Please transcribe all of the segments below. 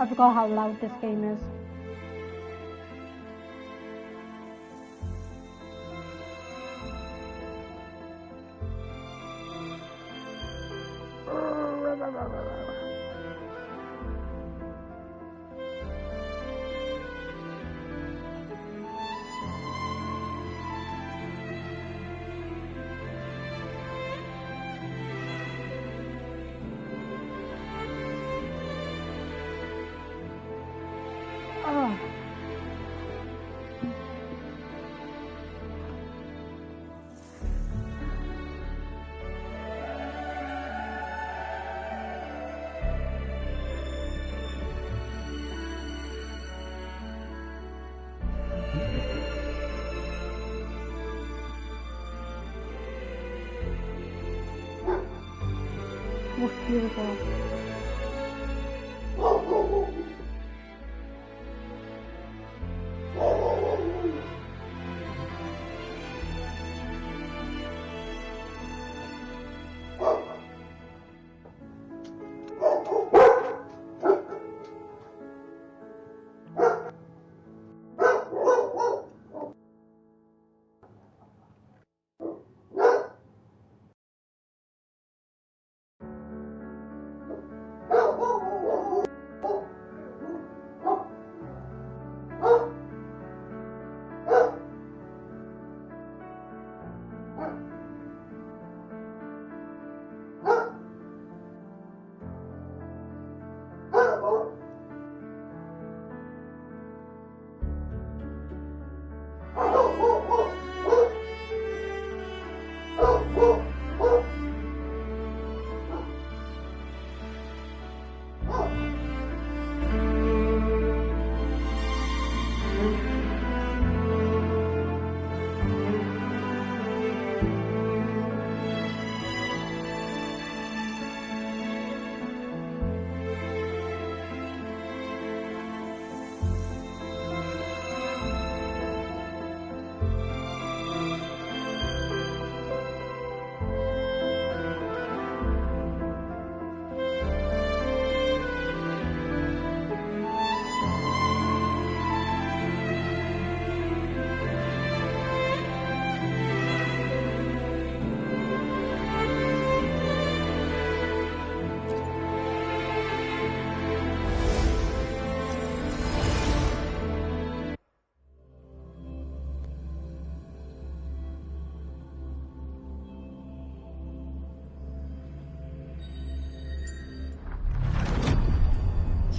I forgot how loud this game is. Oh. Looks beautiful.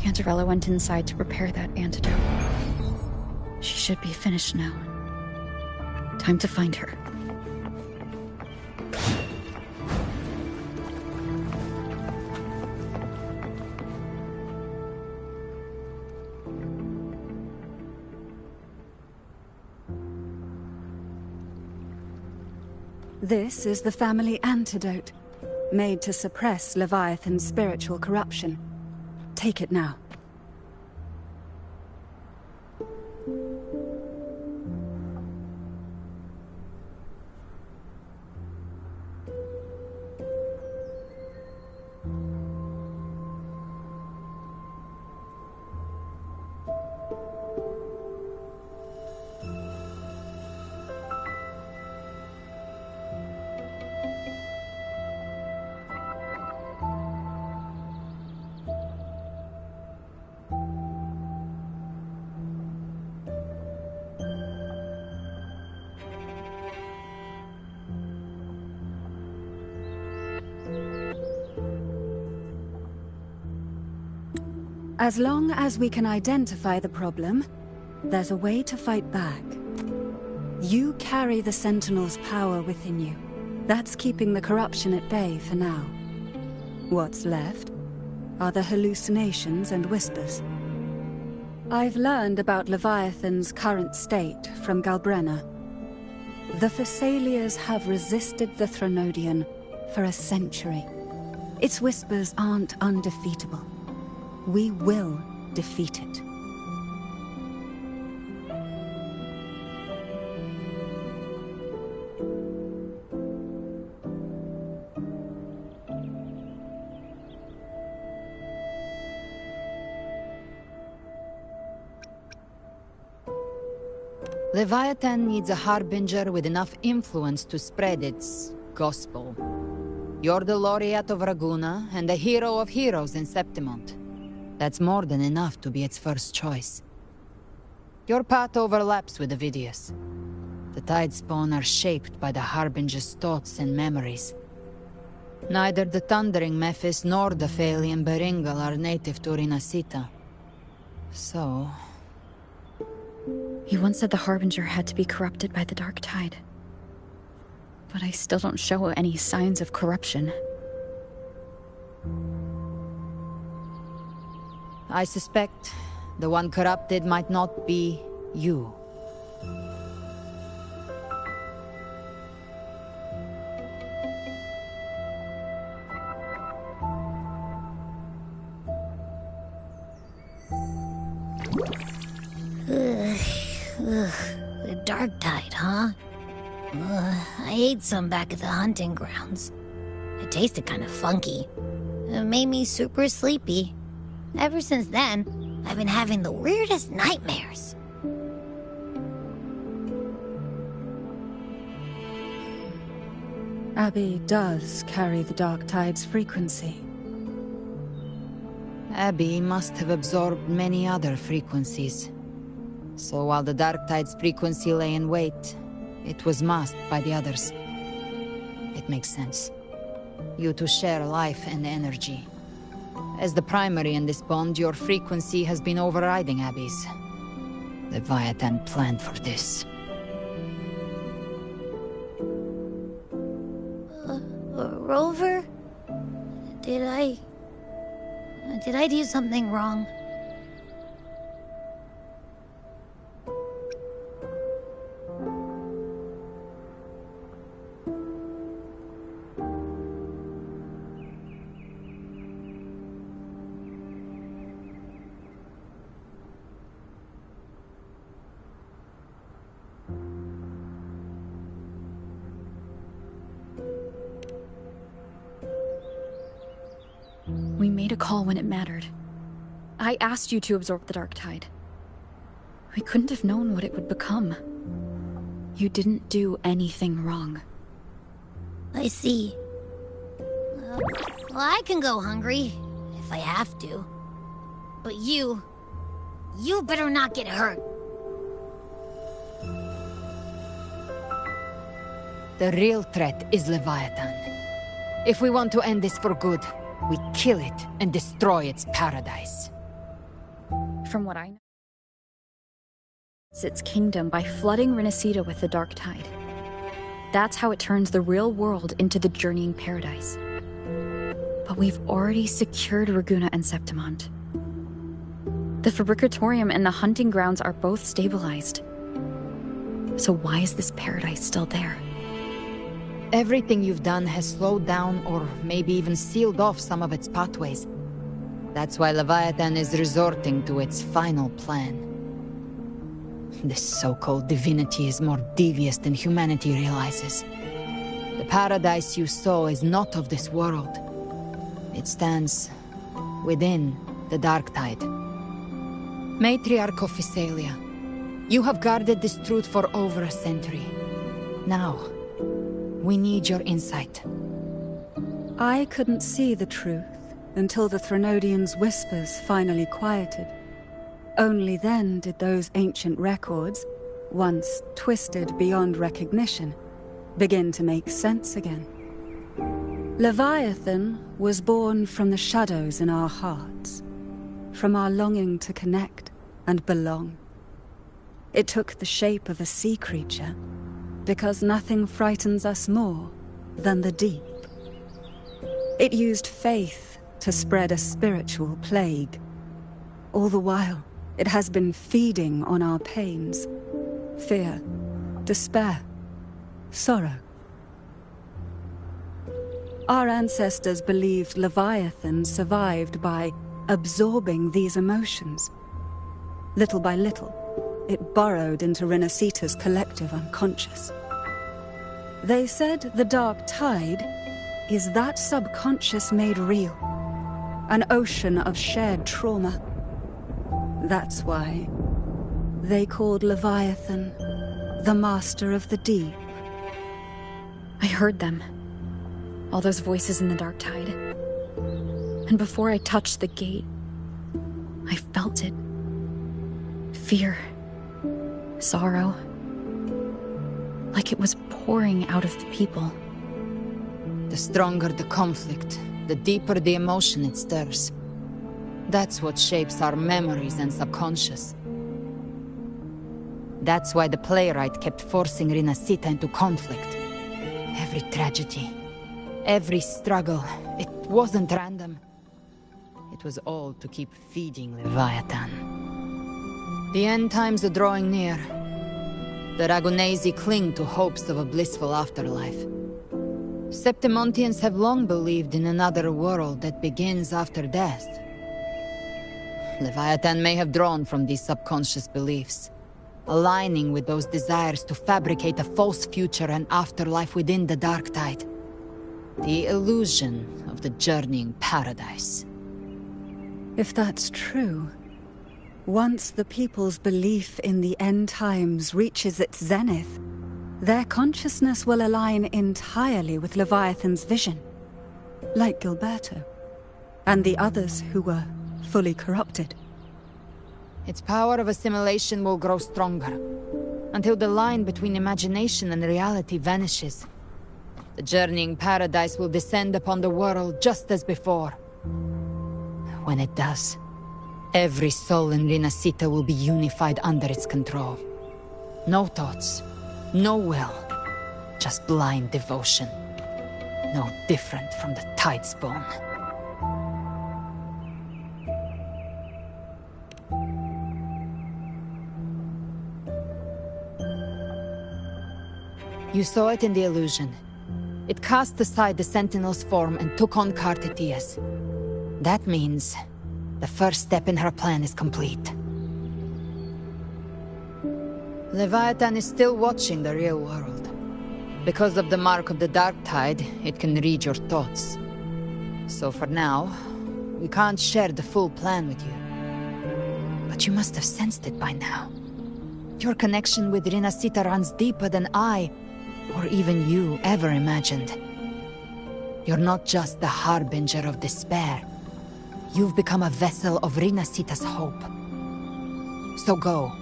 Cantarella went inside to prepare that antidote. She should be finished now. Time to find her. This is the family antidote, made to suppress Leviathan's spiritual corruption. Take it now. As long as we can identify the problem, there's a way to fight back. You carry the Sentinel's power within you. That's keeping the corruption at bay for now. What's left are the hallucinations and whispers. I've learned about Leviathan's current state from Galbrenna. The Thessalians have resisted the Threnodian for a century. Its whispers aren't undefeatable. We will defeat it. Leviathan needs a harbinger with enough influence to spread its gospel. You're the laureate of Raguna and the hero of heroes in Septimont. That's more than enough to be its first choice. Your path overlaps with Ovidius. The Tidespawn are shaped by the harbinger's thoughts and memories. Neither the Thundering Mephis nor the Phalian Beringal are native to Rinasita. So... You once said the Harbinger had to be corrupted by the Dark Tide. But I still don't show any signs of corruption. I suspect the one corrupted might not be you. The Dark Tide, huh? I ate some back at the hunting grounds. It tasted kind of funky. It made me super sleepy. Ever since then, I've been having the weirdest nightmares. Abby does carry the Dark Tide's frequency. Abby must have absorbed many other frequencies. So while the Dark Tide's frequency lay in wait, it was masked by the others. It makes sense. You two share life and energy. As the primary in this bond, your frequency has been overriding Abby's. Leviathan planned for this. Rover? Did I do something wrong? We made a call when it mattered. I asked you to absorb the Dark Tide. We couldn't have known what it would become. You didn't do anything wrong. I see. Well, I can go hungry, if I have to. But you better not get hurt. The real threat is Leviathan. If we want to end this for good, we kill it and destroy its paradise. From what I know, it's its kingdom by flooding Rinasita with the Dark Tide. That's how it turns the real world into the journeying paradise. But we've already secured Raguna and Septimont. The Fabricatorium and the hunting grounds are both stabilized. So why is this paradise still there? Everything you've done has slowed down or maybe even sealed off some of its pathways. That's why Leviathan is resorting to its final plan. This so-called divinity is more devious than humanity realizes. The paradise you saw is not of this world. It stands within the Dark Tide. Matriarch of Physalia, you have guarded this truth for over a century. Now, we need your insight. I couldn't see the truth until the Threnodians' whispers finally quieted. Only then did those ancient records, once twisted beyond recognition, begin to make sense again. Leviathan was born from the shadows in our hearts, from our longing to connect and belong. It took the shape of a sea creature, because nothing frightens us more than the deep. It used faith to spread a spiritual plague. All the while, it has been feeding on our pains, fear, despair, sorrow. Our ancestors believed Leviathan survived by absorbing these emotions. Little by little, it burrowed into Rinasita's collective unconscious. They said the Dark Tide is that subconscious made real, an ocean of shared trauma. That's why they called Leviathan The Master of the Deep. I heard them. All those voices in the dark tide. And before I touched the gate, I felt it. Fear. Sorrow. Like it was pouring out of the people. The stronger the conflict, the deeper the emotion it stirs. That's what shapes our memories and subconscious. That's why the playwright kept forcing Rinascita into conflict. Every tragedy, every struggle, it wasn't random. It was all to keep feeding Leviathan. The end times are drawing near. The Ragunesi cling to hopes of a blissful afterlife. Septimontians have long believed in another world that begins after death. Leviathan may have drawn from these subconscious beliefs, aligning with those desires to fabricate a false future and afterlife within the dark tide. The illusion of the journeying paradise. If that's true, once the people's belief in the end times reaches its zenith, their consciousness will align entirely with Leviathan's vision, like Gilberto, and the others who were fully corrupted. Its power of assimilation will grow stronger, until the line between imagination and reality vanishes. The journeying paradise will descend upon the world just as before. When it does, every soul in Rinascita will be unified under its control. No thoughts, no will, just blind devotion. No different from the Tidespawn. You saw it in the illusion. It cast aside the Sentinel's form and took on Cartetias. That means the first step in her plan is complete. Leviathan is still watching the real world. Because of the mark of the Dark Tide, it can read your thoughts. So for now, we can't share the full plan with you. But you must have sensed it by now. Your connection with Rinascita runs deeper than I, or even you, ever imagined. You're not just the harbinger of despair. You've become a vessel of Rinascita's hope. So go.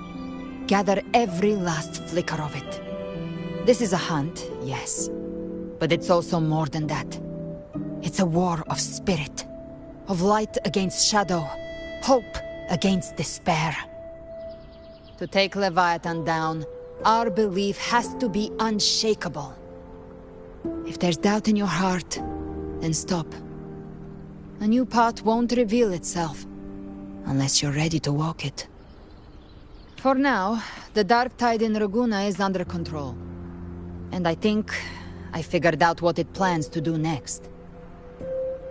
Gather every last flicker of it. This is a hunt, yes. But it's also more than that. It's a war of spirit. Of light against shadow. Hope against despair. To take Leviathan down, our belief has to be unshakable. If there's doubt in your heart, then stop. A new path won't reveal itself, unless you're ready to walk it. For now, the dark tide in Raguna is under control. And I think I figured out what it plans to do next.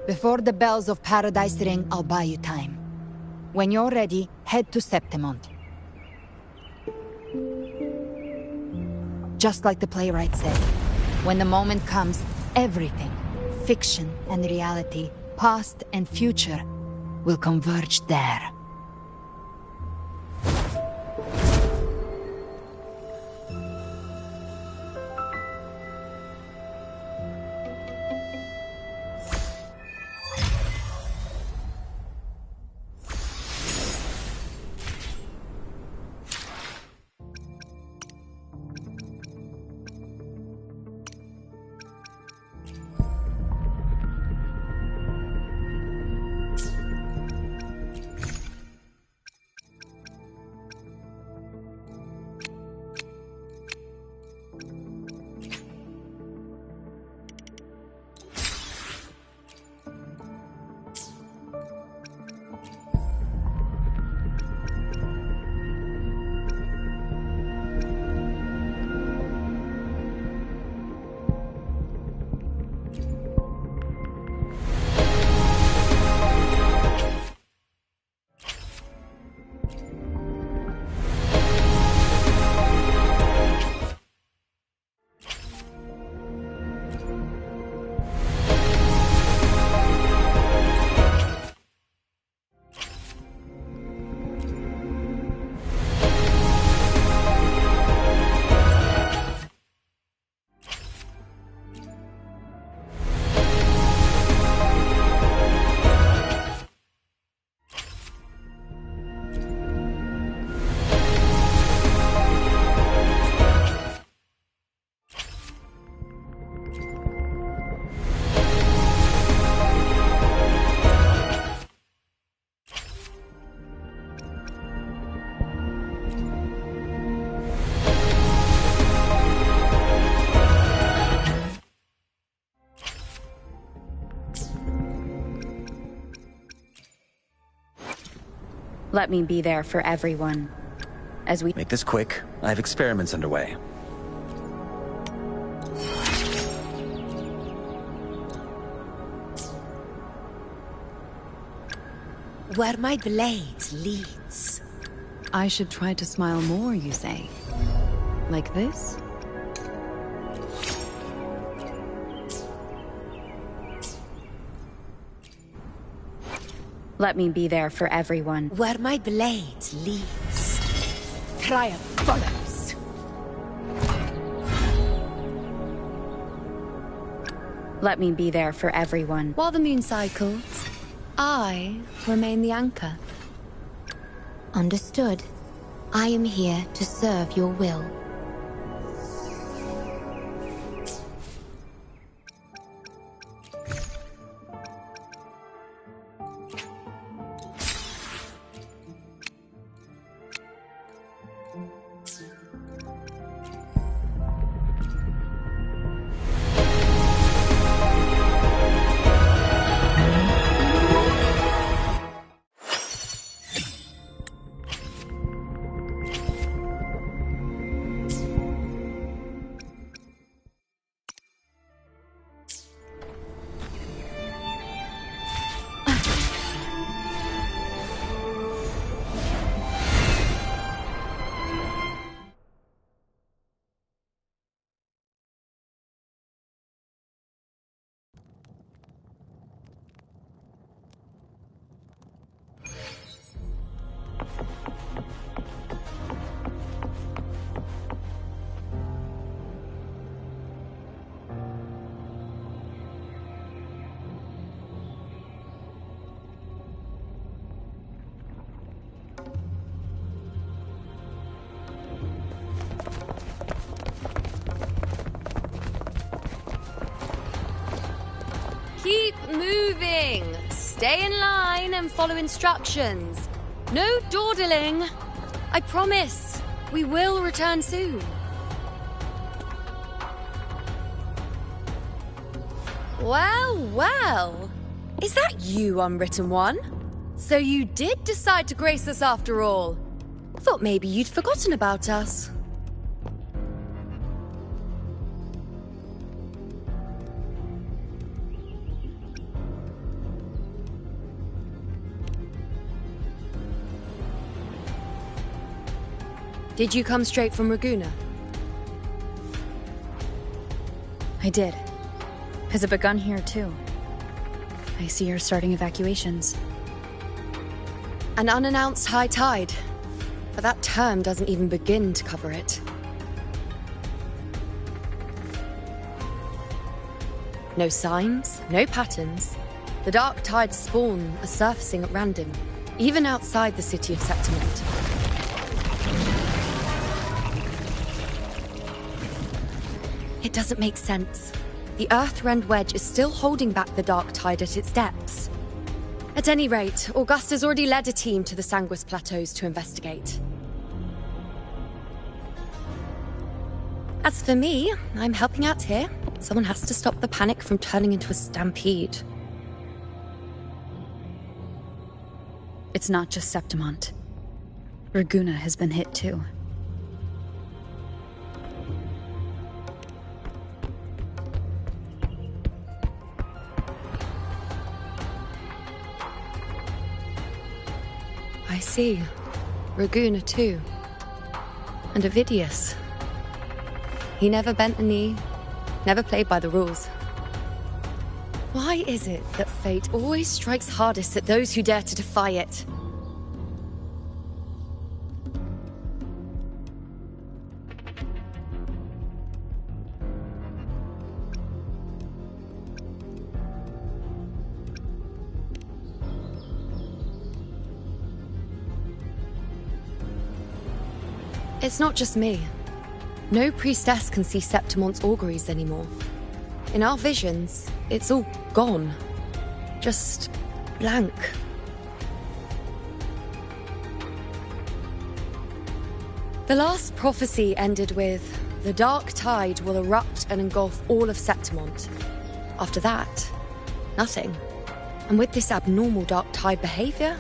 Before the bells of Paradise ring, I'll buy you time. When you're ready, head to Septimont. Just like the playwright said, when the moment comes, everything, fiction and reality, past and future, will converge there. Let me be there for everyone. As we Make this quick. I have experiments underway. Where my blade leads. I should try to smile more, you say? Like this? Let me be there for everyone. Where my blade leads, triumph follows. Let me be there for everyone. While the moon cycles, I remain the anchor. Understood. I am here to serve your will. Keep moving! Stay in line and follow instructions. No dawdling. I promise, we will return soon. Well, well. Is that you, Unwritten One? So you did decide to grace us after all. Thought maybe you'd forgotten about us. Did you come straight from Raguna? I did. Has it begun here too? I see you're starting evacuations. An unannounced high tide. But that term doesn't even begin to cover it. No signs, no patterns. The dark tide's spawn are surfacing at random, even outside the city of Septimont. It doesn't make sense. The Earthrend Wedge is still holding back the dark tide at its depths. At any rate, Augusta's already led a team to the Sanguis Plateaus to investigate. As for me, I'm helping out here. Someone has to stop the panic from turning into a stampede. It's not just Septimont. Raguna has been hit too. I see. Raguna too. And Ovidius. He never bent a knee, never played by the rules. Why is it that fate always strikes hardest at those who dare to defy it? It's not just me. No priestess can see Septimont's auguries anymore. In our visions, it's all gone. Just blank. The last prophecy ended with, the dark tide will erupt and engulf all of Septimont. After that, nothing. And with this abnormal dark tide behavior,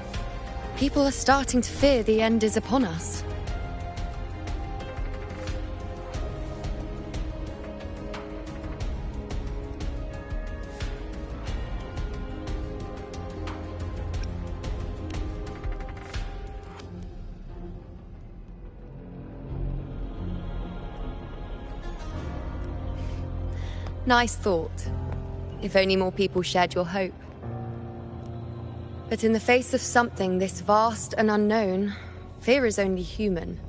People are starting to fear the end is upon us. Nice thought. If only more people shared your hope. But in the face of something this vast and unknown, fear is only human.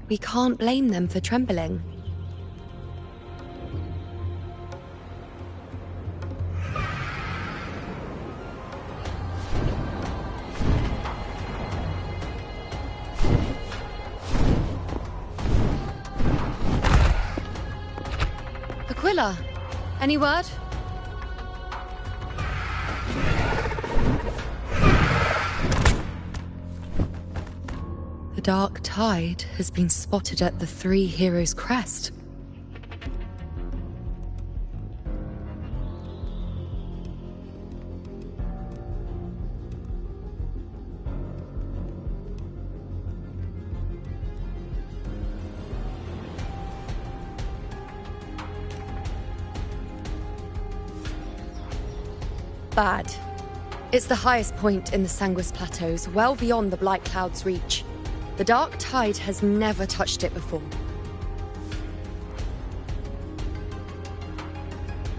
We can't blame them for trembling. Aquila, any word? The dark tide has been spotted at the Three Heroes' crest. Bad. It's the highest point in the Sanguis Plateaus, well beyond the Blight Cloud's reach. The dark tide has never touched it before.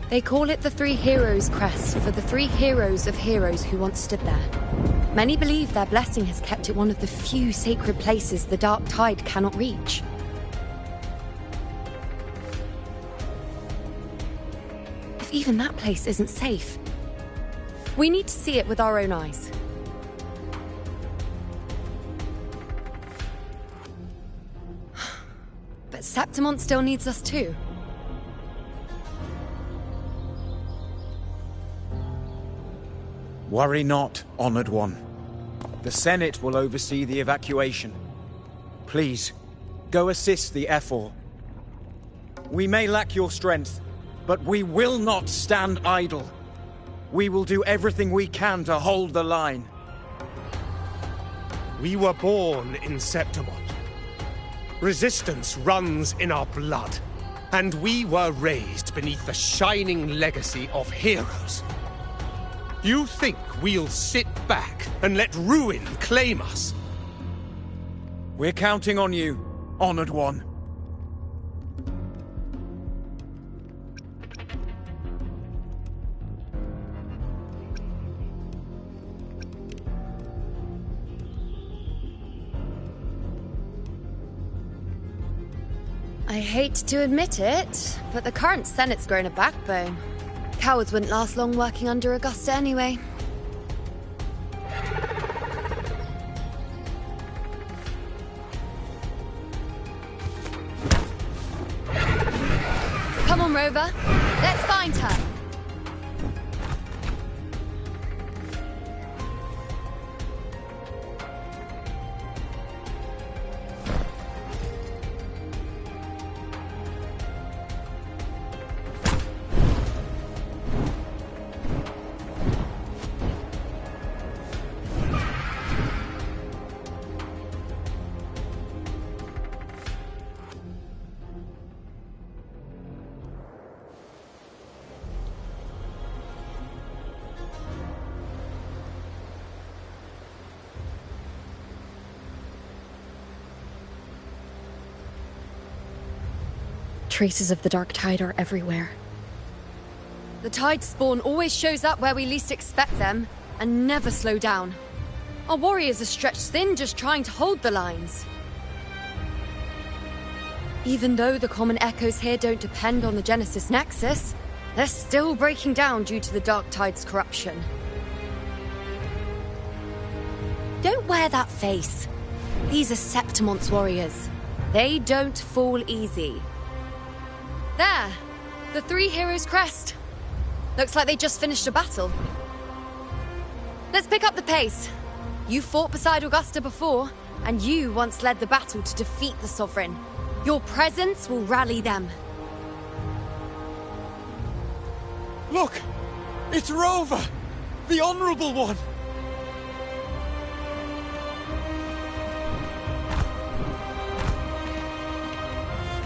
They call it the Three Heroes' Crest for the three heroes of heroes who once stood there. Many believe their blessing has kept it one of the few sacred places the dark tide cannot reach. If even that place isn't safe, we need to see it with our own eyes. But Septimont still needs us too. Worry not, Honored One. The Senate will oversee the evacuation. Please, go assist the Ephor. We may lack your strength, but we will not stand idle. We will do everything we can to hold the line. We were born in Septimont. Resistance runs in our blood. And we were raised beneath the shining legacy of heroes. You think we'll sit back and let ruin claim us? We're counting on you, Honored One. I hate to admit it, but the current Senate's grown a backbone. Cowards wouldn't last long working under Augusta anyway. Come on, Rover. Let's find her. Traces of the dark tide are everywhere. The tide spawn always shows up where we least expect them, and never slow down. Our warriors are stretched thin just trying to hold the lines. Even though the common echoes here don't depend on the Genesis Nexus, they're still breaking down due to the dark tide's corruption. Don't wear that face. These are Septimont's warriors. They don't fall easy. There! The Three Heroes' Crest. Looks like they just finished a battle. Let's pick up the pace. You fought beside Augusta before, and you once led the battle to defeat the Sovereign. Your presence will rally them. Look! It's Rover! The Honorable One!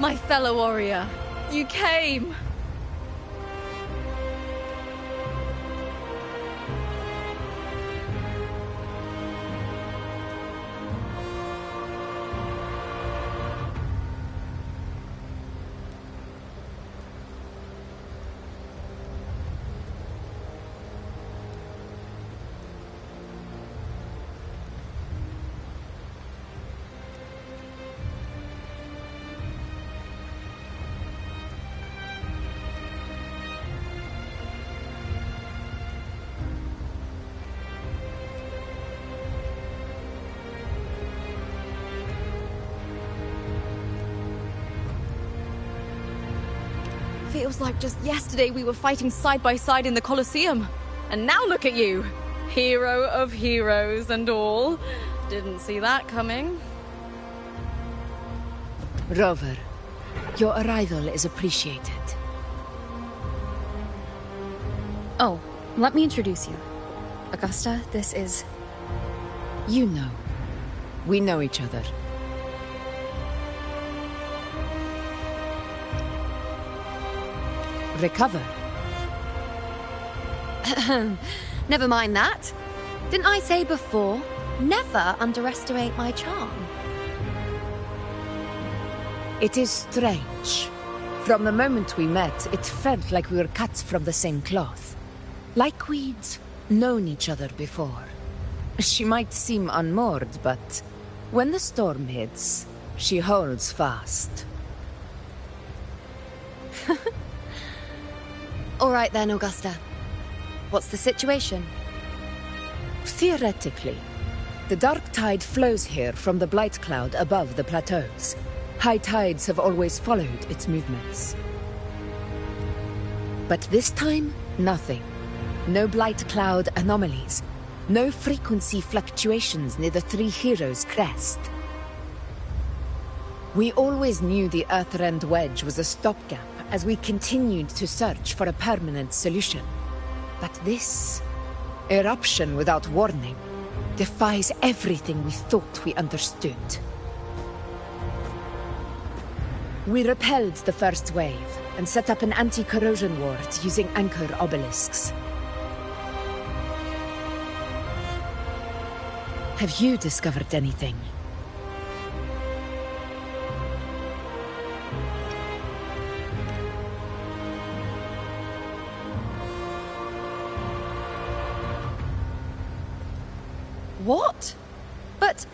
My fellow warrior, you came! Feels like just yesterday we were fighting side by side in the Colosseum. And now look at you! Hero of heroes and all. Didn't see that coming. Rover, your arrival is appreciated. Oh, let me introduce you. Augusta, this is... You know. We know each other. Recover. Never mind that. Didn't I say before, never underestimate my charm? It is strange. From the moment we met, it felt like we were cut from the same cloth. Like we'd known each other before. She might seem unmoored, but when the storm hits, she holds fast. All right then, Augusta. What's the situation? Theoretically, the dark tide flows here from the blight cloud above the plateaus. High tides have always followed its movements. But this time, nothing. No blight cloud anomalies. No frequency fluctuations near the Three Heroes crest. We always knew the Earthrend Wedge was a stopgap as we continued to search for a permanent solution. But this eruption without warning defies everything we thought we understood. We repelled the first wave and set up an anti-corrosion ward using anchor obelisks. Have you discovered anything? What? But...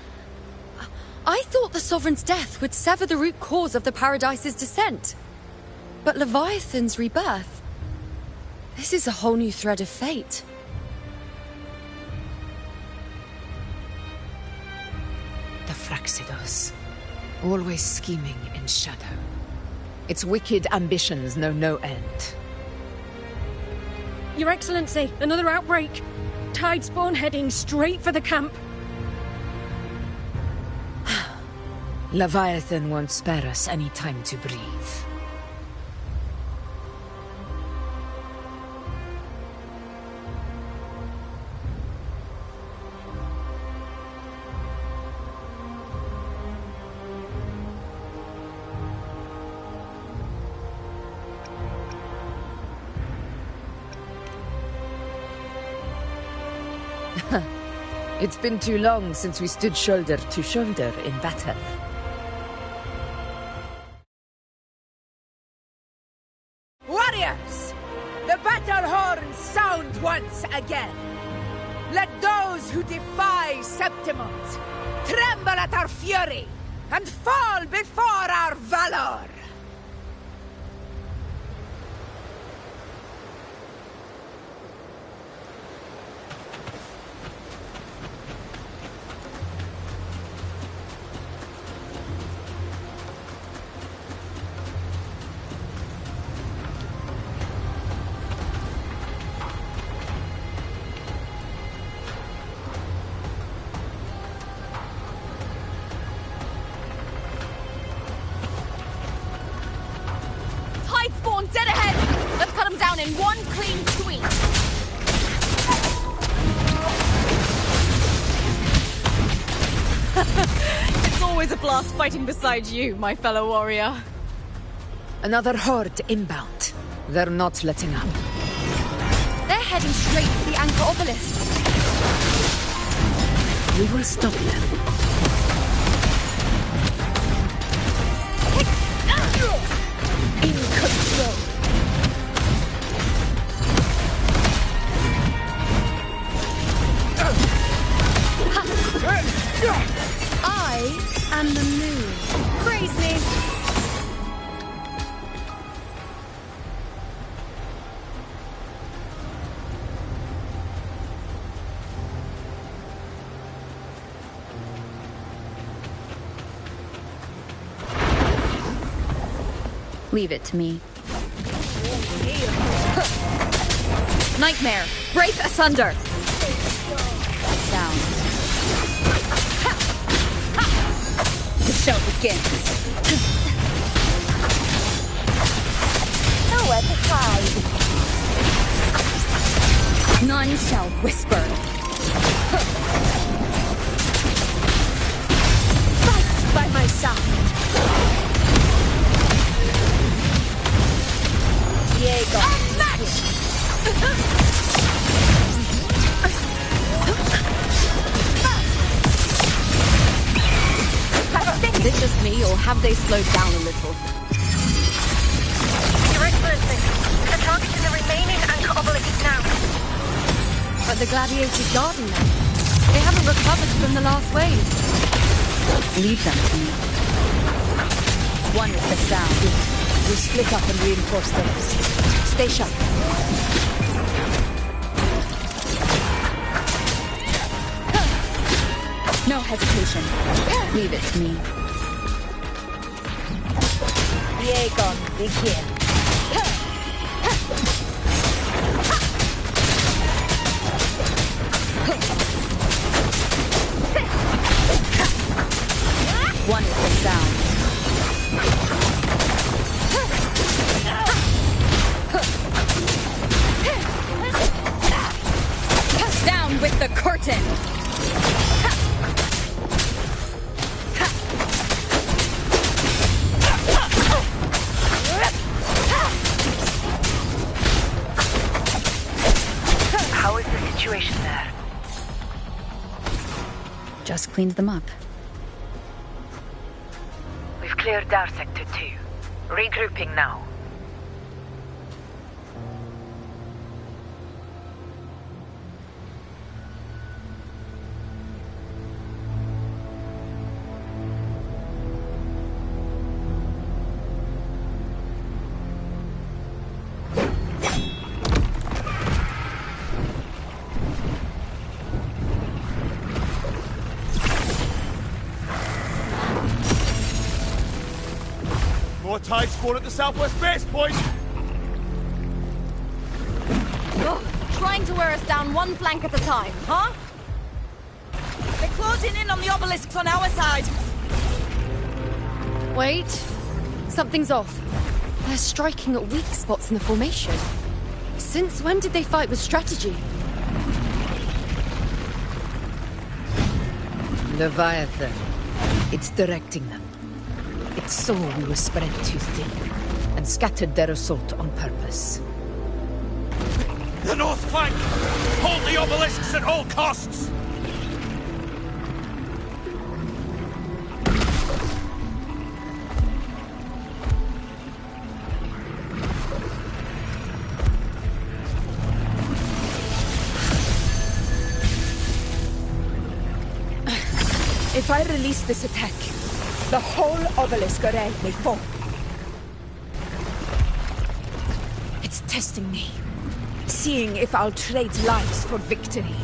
I thought the Sovereign's death would sever the root cause of the Paradise's descent. But Leviathan's rebirth... This is a whole new thread of fate. The Fraxidos. Always scheming in shadow. Its wicked ambitions know no end. Your Excellency, another outbreak. Tide spawn heading straight for the camp. Leviathan won't spare us any time to breathe. It's been too long since we stood shoulder to shoulder in battle. Warriors! The battle horns sound once again. Let those who defy Septimont tremble at our fury and fall before our valor! Dead ahead! Let's cut them down in one clean sweep! It's always a blast fighting beside you, my fellow warrior. Another horde inbound. They're not letting up. They're heading straight for the Anchor Obelisk. We will stop them. In control. I am the moon. Praise me. Leave it to me. Nightmare, break asunder. Sound. The show begins. Nowhere to hide. None shall whisper. Fight by my side. Diego. Is it just me, or have they slowed down a little? Your Excellency, the target is the remaining Anchor Obelisk now. But the gladiators guarding them. They haven't recovered from the last wave. Leave them to me. One with the sound. We split up and reinforce the rest. Stay sharp. No hesitation. Leave it to me. Diego, begin. One with the sound. Down with the curtain! How is the situation there? Just cleaned them up. We've cleared our Sector 2. Regrouping now. More tide spawn at the southwest base point! Ugh, trying to wear us down one flank at a time, huh? They're closing in on the obelisks on our side. Wait. Something's off. They're striking at weak spots in the formation. Since when did they fight with strategy? Leviathan. It's directing them. It saw we were spread too thin, and scattered their assault on purpose. The north flank! Hold the obelisks at all costs! If I release this attack, the whole obelisk array may fall. It's testing me, seeing if I'll trade lives for victory.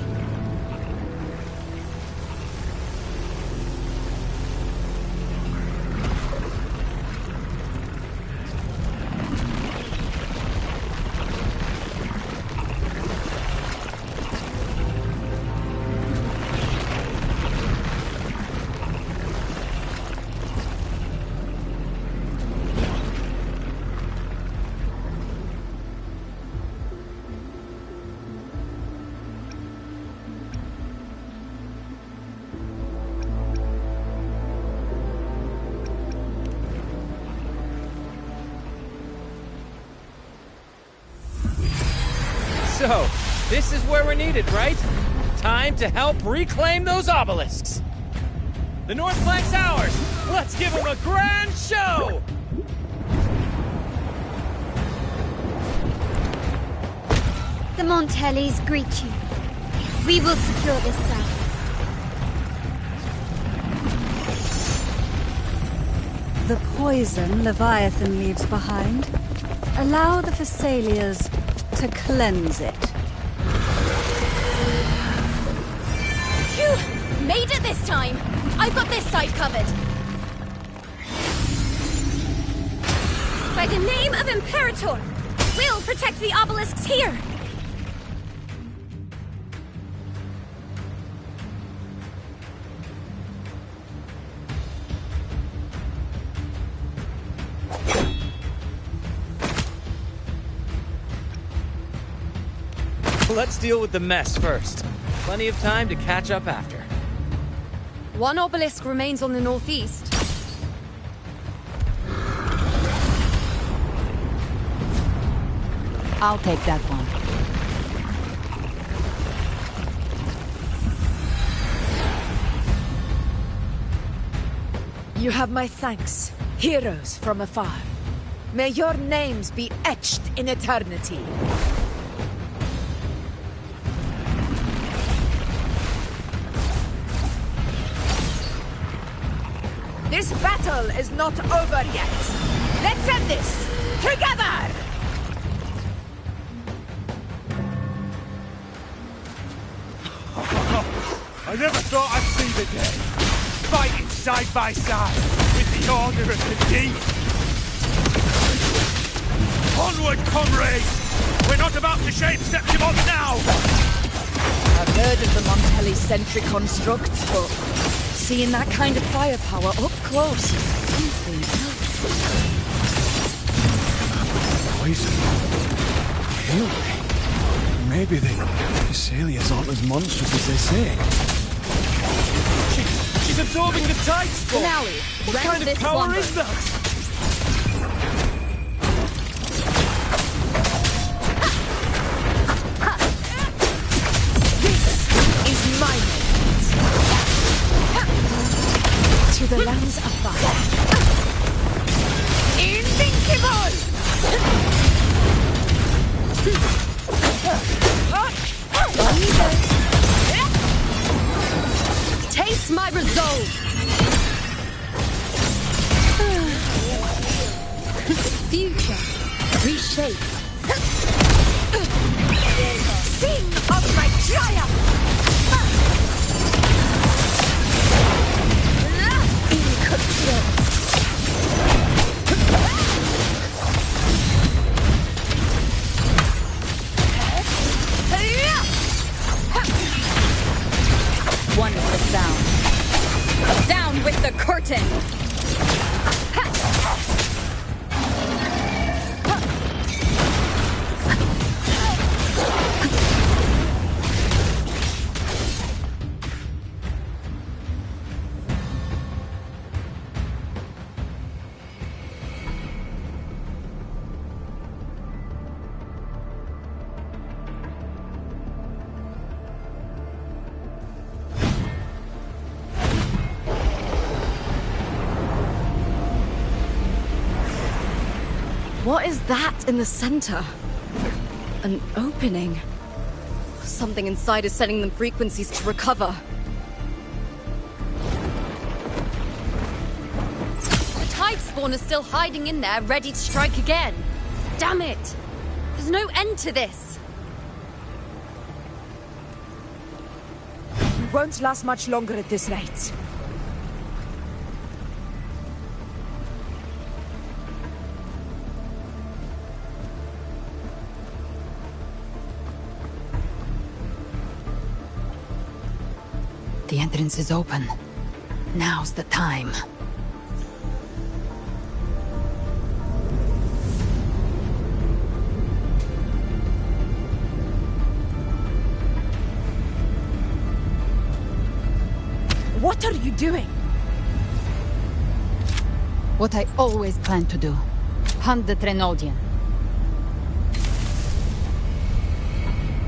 So, this is where we're needed, right? Time to help reclaim those obelisks. The North Flank's ours! Let's give them a grand show! The Montellis greet you. We will secure this south. The poison Leviathan leaves behind, allow the Thessalians to cleanse it. Phew! Made it this time! I've got this side covered! By the name of Imperator, we'll protect the obelisks here! Let's deal with the mess first. Plenty of time to catch up after. One obelisk remains on the northeast. I'll take that one. You have my thanks, heroes from afar. May your names be etched in eternity. This battle is not over yet. Let's end this together! I never thought I'd see the day. Fighting side by side with the Order of the Deep. Onward, comrades! We're not about to shape Septimon now! I've heard of the Montelli-centric constructs, but seeing that kind of firepower up close is something else. Poison. Really? Maybe the Thessalians aren't as monstrous as they say. She's absorbing the tide spawn! Finale, What kind of power slumber. is that? Is my moment. To the lands of fire. Invincible! Taste my resolve! Future, reshape. Sing of my triumph! In control. Wonderful sound. Down with the curtain! What is that in the center? An opening. Something inside is sending them frequencies to recover. The tide spawn is still hiding in there, ready to strike again. Damn it! There's no end to this. We won't last much longer at this rate. The entrance is open. Now's the time. What are you doing? What I always planned to do. Hunt the Trenodian.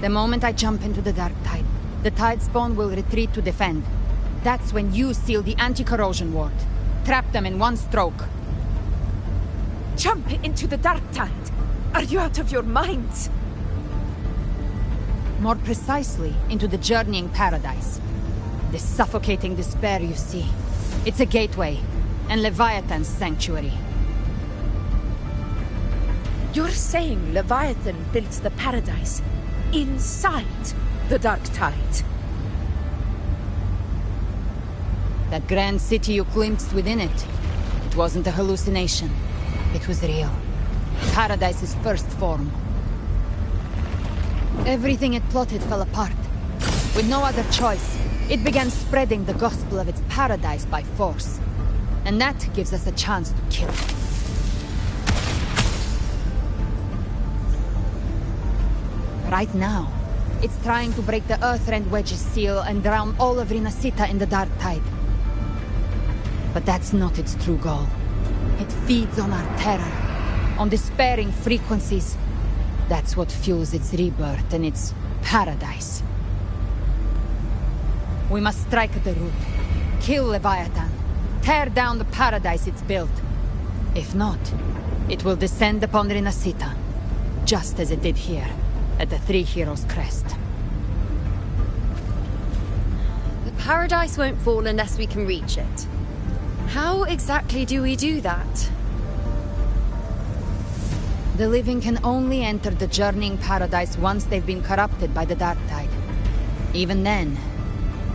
The moment I jump into the Dark Tide, the Tide Spawn will retreat to defend. That's when you seal the anti-corrosion ward. Trap them in one stroke. Jump into the Dark Tide? Are you out of your minds? More precisely, into the journeying paradise. The suffocating despair you see. It's a gateway, and Leviathan's sanctuary. You're saying Leviathan built the paradise inside the Dark Tide? That grand city you glimpsed within it, it wasn't a hallucination. It was real. Paradise's first form. Everything it plotted fell apart. With no other choice, it began spreading the gospel of its paradise by force. And that gives us a chance to kill it. Right now, it's trying to break the Earthrend Wedge's seal and drown all of Rinasita in the Dark Tide. But that's not its true goal. It feeds on our terror, on despairing frequencies. That's what fuels its rebirth and its paradise. We must strike at the root, kill Leviathan, tear down the paradise it's built. If not, it will descend upon Rinasita, just as it did here, at the Three Heroes Crest. The paradise won't fall unless we can reach it. How exactly do we do that? The living can only enter the journeying paradise once they've been corrupted by the Dark Tide. Even then,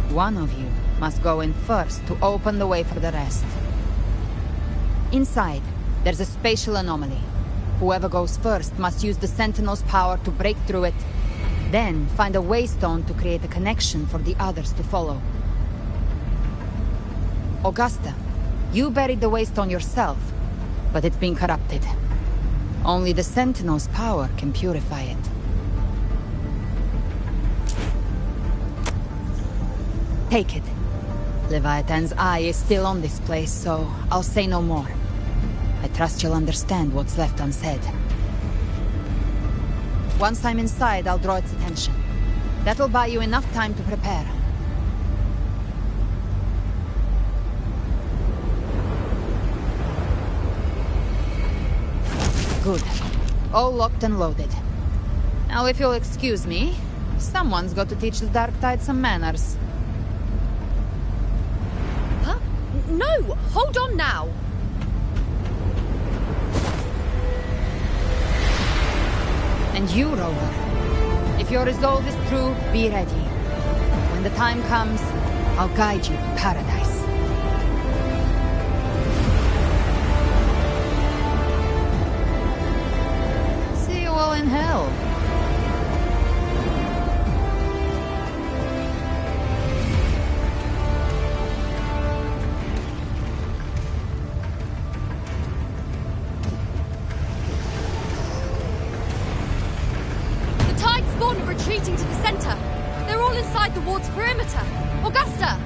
one of you must go in first to open the way for the rest. Inside, there's a spatial anomaly. Whoever goes first must use the Sentinel's power to break through it, then find a waystone to create a connection for the others to follow. Augusta, you buried the waystone yourself, but it's been corrupted. Only the Sentinel's power can purify it. Take it. Leviathan's eye is still on this place, so I'll say no more. I trust you'll understand what's left unsaid. Once I'm inside, I'll draw its attention. That'll buy you enough time to prepare. Good. All locked and loaded. Now, if you'll excuse me, someone's got to teach the Dark Tide some manners. Huh? No! Hold on now! And you, Rover. If your resolve is true, be ready. When the time comes, I'll guide you to paradise. See you all in hell. Retreating to the center. They're all inside the ward's perimeter. Augusta!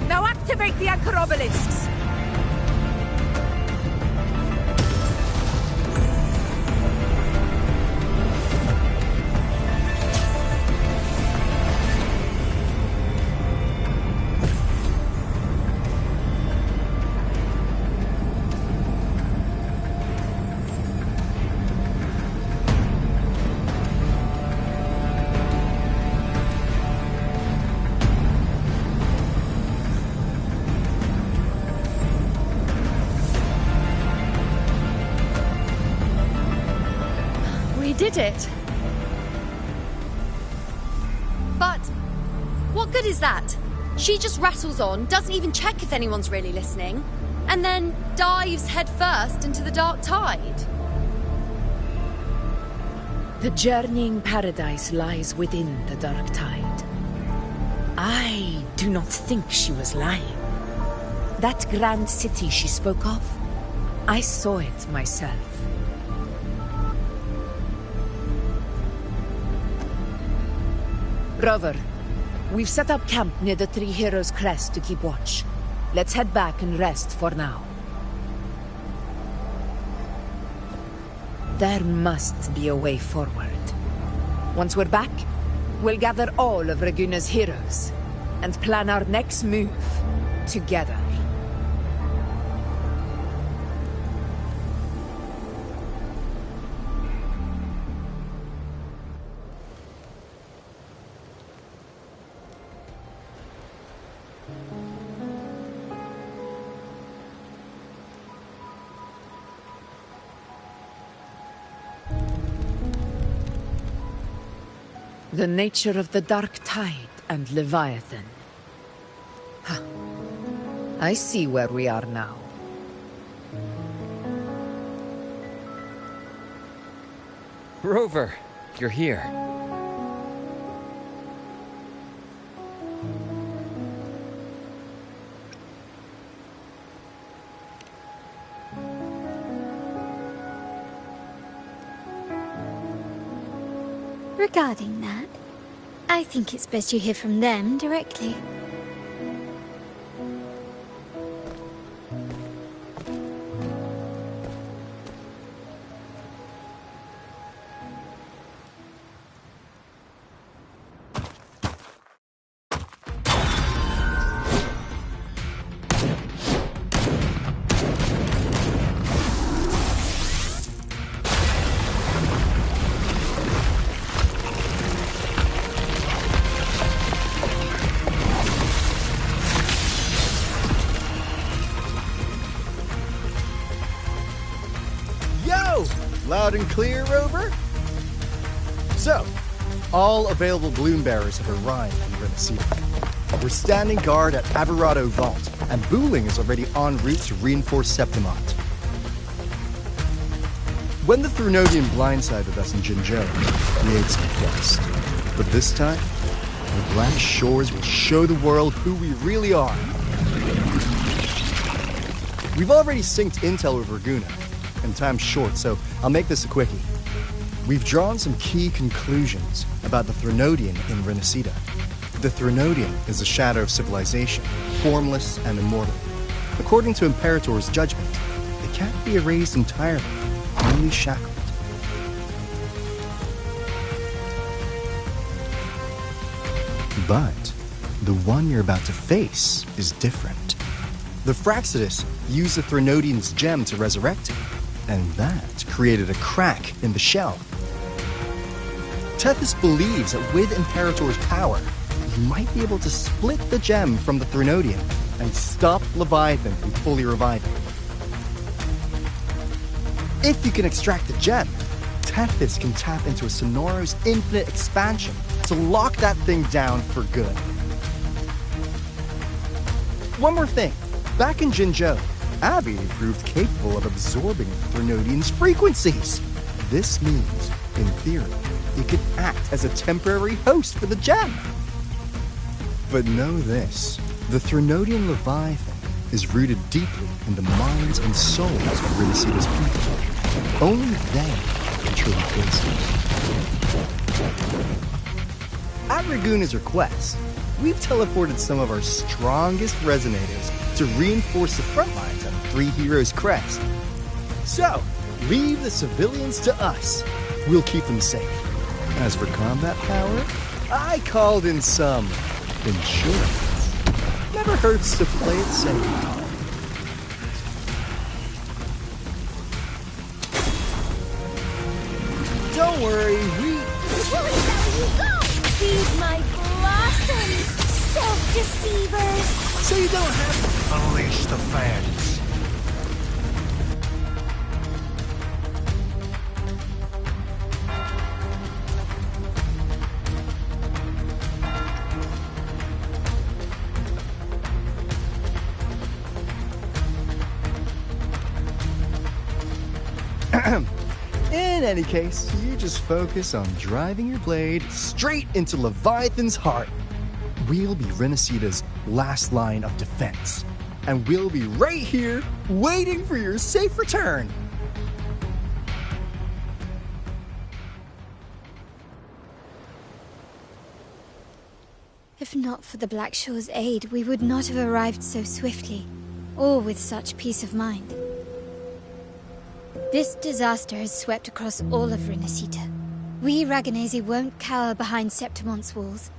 Now activate the anchor obelisks! Did it. But what good is that? She just rattles on, doesn't even check if anyone's really listening, and then dives headfirst into the Dark Tide. The journeying paradise lies within the Dark Tide. I do not think she was lying. That grand city she spoke of, I saw it myself. Rover, we've set up camp near the Three Heroes Crest to keep watch. Let's head back and rest for now. There must be a way forward. Once we're back, we'll gather all of Raguna's heroes and plan our next move together. The nature of the Dark Tide and Leviathan. Huh. I see where we are now. Rover, you're here. Regarding that, I think it's best you hear from them directly. Loud and clear, Rover? So, all available bloom bearers have arrived in Renacida. We're standing guard at Aberrado Vault, and Booling is already en route to reinforce Septimont. When the Threnodian blindsided us in Jinzhou, we ate some dust. But this time, the Black Shores will show the world who we really are. We've already synced intel with Raguna, and time's short, so I'll make this a quickie. We've drawn some key conclusions about the Threnodian in Renacida. The Threnodian is a shadow of civilization, formless and immortal. According to Imperator's judgment, it can't be erased entirely, only shackled. But the one you're about to face is different. The Fraxidus used the Threnodian's gem to resurrect him, and that created a crack in the shell. Tethys believes that with Imperator's power, he might be able to split the gem from the Threnodian and stop Leviathan from fully reviving. If you can extract the gem, Tethys can tap into a Sonoro's infinite expansion to lock that thing down for good. One more thing. Back in Jinzhou, Abby proved capable of absorbing Threnodian's frequencies. This means, in theory, it could act as a temporary host for the gem. But know this, the Threnodian Leviathan is rooted deeply in the minds and souls of Renacida's people. Only they can truly face it. At Raguna's request, we've teleported some of our strongest resonators to reinforce the front lines at Three Heroes Crest. So, leave the civilians to us. We'll keep them safe. As for combat power, I called in some insurance. Never hurts to play it safe. Don't worry, Where shall you go? Feed my blossoms, self-deceivers! So you don't have to unleash the fans. In any case, you just focus on driving your blade straight into Leviathan's heart. We'll be Renacida's last line of defense. And we'll be right here, waiting for your safe return. If not for the Black Shore's aid, we would not have arrived so swiftly, or with such peace of mind. This disaster has swept across all of Renacita. We Ragganese won't cower behind Septimont's walls,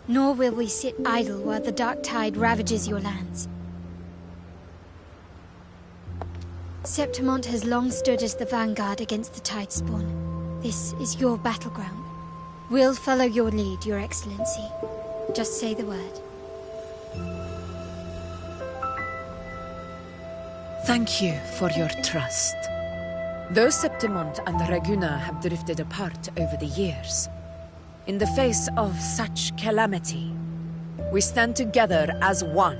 nor will we sit idle while the dark tide ravages your lands. Septimont has long stood as the vanguard against the Tidespawn. This is your battleground. We'll follow your lead, Your Excellency. Just say the word. Thank you for your trust. Though Septimont and Raguna have drifted apart over the years, in the face of such calamity, we stand together as one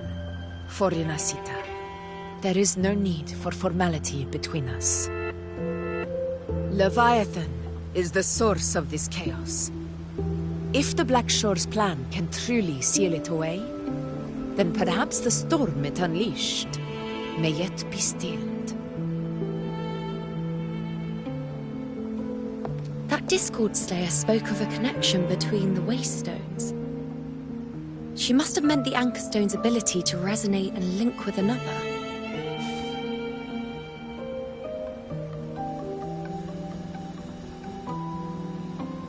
for Renacita. There is no need for formality between us. Leviathan is the source of this chaos. If the Black Shore's plan can truly seal it away, then perhaps the storm it unleashed may yet be stilled. That Discord Slayer spoke of a connection between the Waystones. She must have meant the Anchor Stone's ability to resonate and link with another.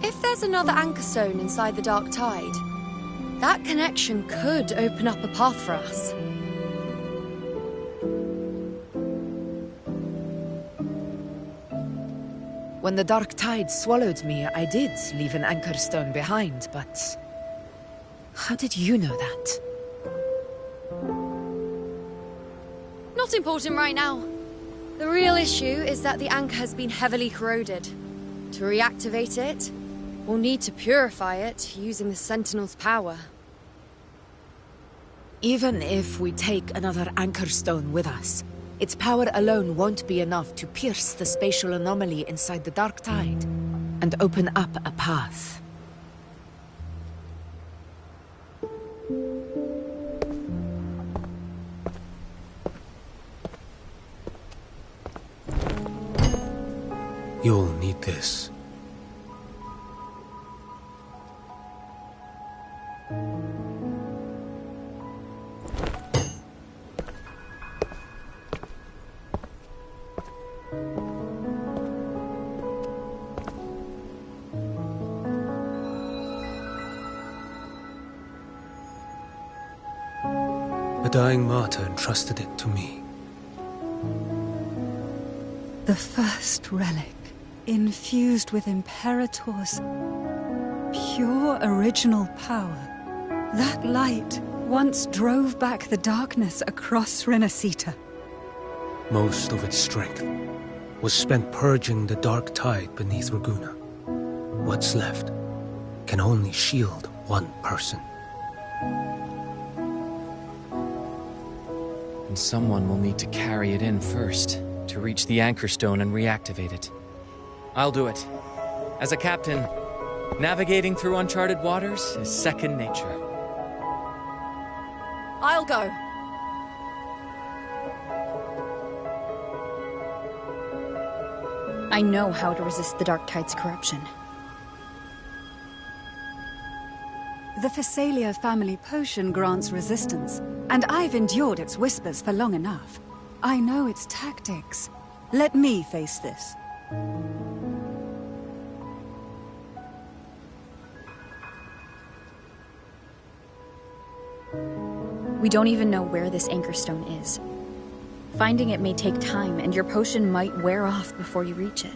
If there's another Anchor Stone inside the Dark Tide, that connection could open up a path for us. When the Dark Tide swallowed me, I did leave an Anchor Stone behind, but how did you know that? Not important right now. The real issue is that the anchor has been heavily corroded. To reactivate it, we'll need to purify it using the Sentinel's power. Even if we take another Anchor Stone with us, its power alone won't be enough to pierce the spatial anomaly inside the Dark Tide and open up a path. You'll need this. A dying martyr entrusted it to me. The first relic, infused with Imperator's pure original power. That light once drove back the darkness across Renacita. Most of its strength was spent purging the dark tide beneath Raguna. What's left can only shield one person. And someone will need to carry it in first, to reach the Anchor Stone and reactivate it. I'll do it. As a captain, navigating through uncharted waters is second nature. I'll go. I know how to resist the Dark Tide's corruption. The Phasalia family potion grants resistance, and I've endured its whispers for long enough. I know its tactics. Let me face this. We don't even know where this Anchor Stone is. Finding it may take time, and your potion might wear off before you reach it.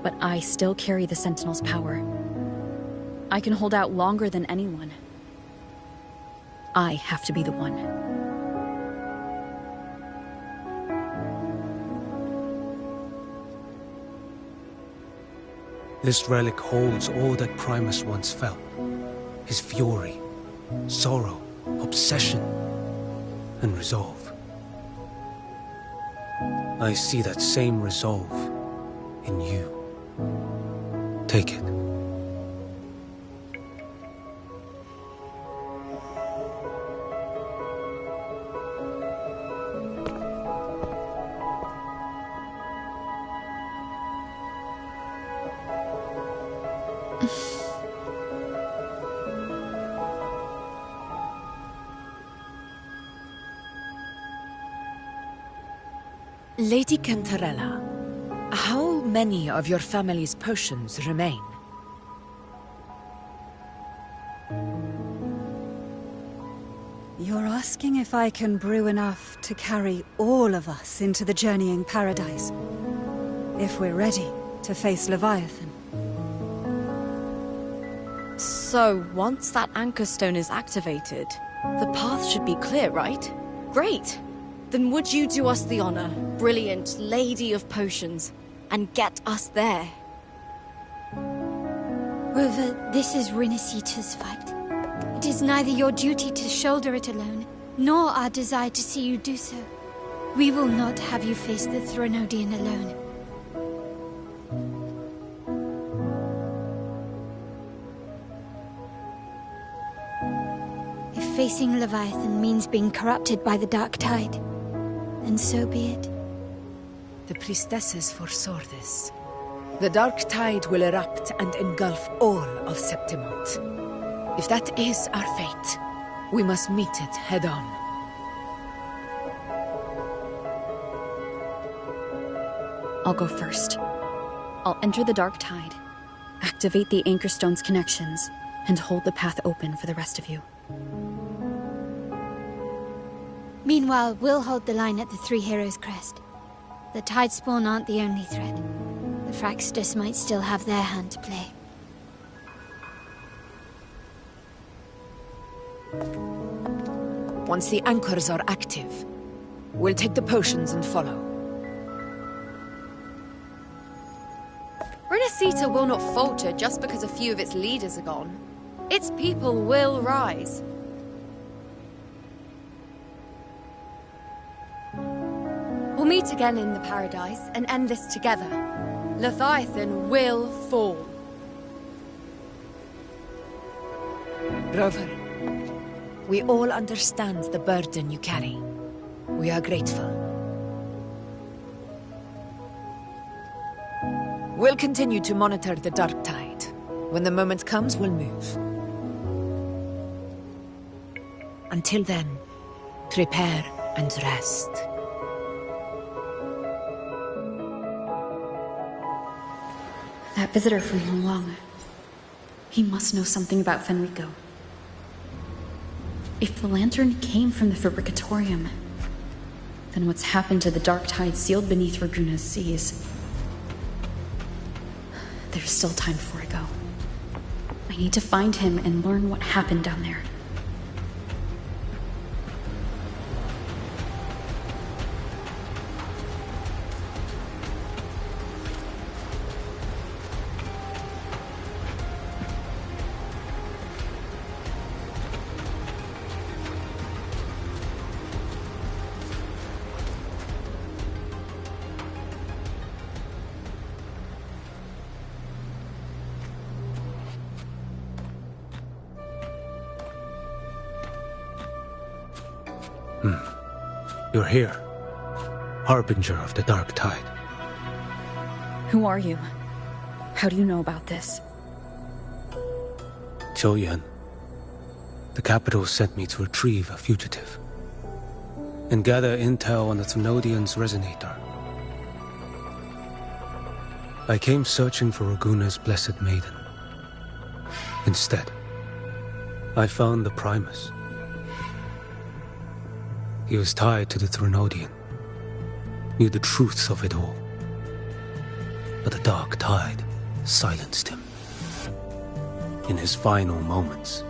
But I still carry the Sentinel's power. I can hold out longer than anyone. I have to be the one. This relic holds all that Primus once felt. His fury, sorrow, obsession, and resolve. I see that same resolve in you. Take it. Lady Cantarella, how many of your family's potions remain? You're asking if I can brew enough to carry all of us into the journeying paradise. If we're ready to face Leviathan. So, once that Anchor Stone is activated, the path should be clear, right? Great! Then would you do us the honor, brilliant Lady of Potions, and get us there? Rover, this is Rinasita's fight. It is neither your duty to shoulder it alone, nor our desire to see you do so. We will not have you face the Threnodian alone. If facing Leviathan means being corrupted by the Dark Tide, then so be it. The priestesses foresaw this. The Dark Tide will erupt and engulf all of Septimont. If that is our fate, we must meet it head-on. I'll go first. I'll enter the Dark Tide, activate the Anchor Stone's connections, and hold the path open for the rest of you. Meanwhile, we'll hold the line at the Three Heroes Crest. The Tidespawn aren't the only threat. The Fraxters might still have their hand to play. Once the anchors are active, we'll take the potions and follow. Rinasita will not falter just because a few of its leaders are gone. Its people will rise. We'll meet again in the Paradise and end this together. Leviathan will fall. Rover, we all understand the burden you carry. We are grateful. We'll continue to monitor the Dark Tide. When the moment comes, we'll move. Until then, prepare and rest. That visitor from Wuwa. He must know something about Fenrico. If the lantern came from the Fabricatorium, then what's happened to the Dark Tide sealed beneath Raguna's seas? There's still time before I go. I need to find him and learn what happened down there. You're here, harbinger of the Dark Tide. Who are you? How do you know about this? Choyan. The capital sent me to retrieve a fugitive and gather intel on the Threnodian's resonator. I came searching for Raguna's blessed maiden. Instead, I found the Primus. He was tied to the Threnodian, knew the truths of it all. But the Dark Tide silenced him. In his final moments,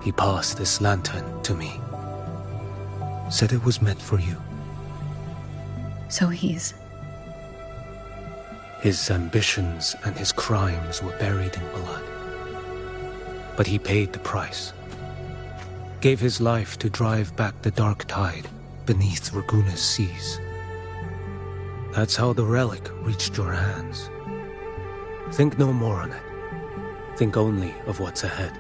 he passed this lantern to me. Said it was meant for you. So he's... His ambitions and his crimes were buried in blood. But he paid the price. Gave his life to drive back the Dark Tide beneath Raguna's seas. That's how the relic reached your hands. Think no more on it. Think only of what's ahead.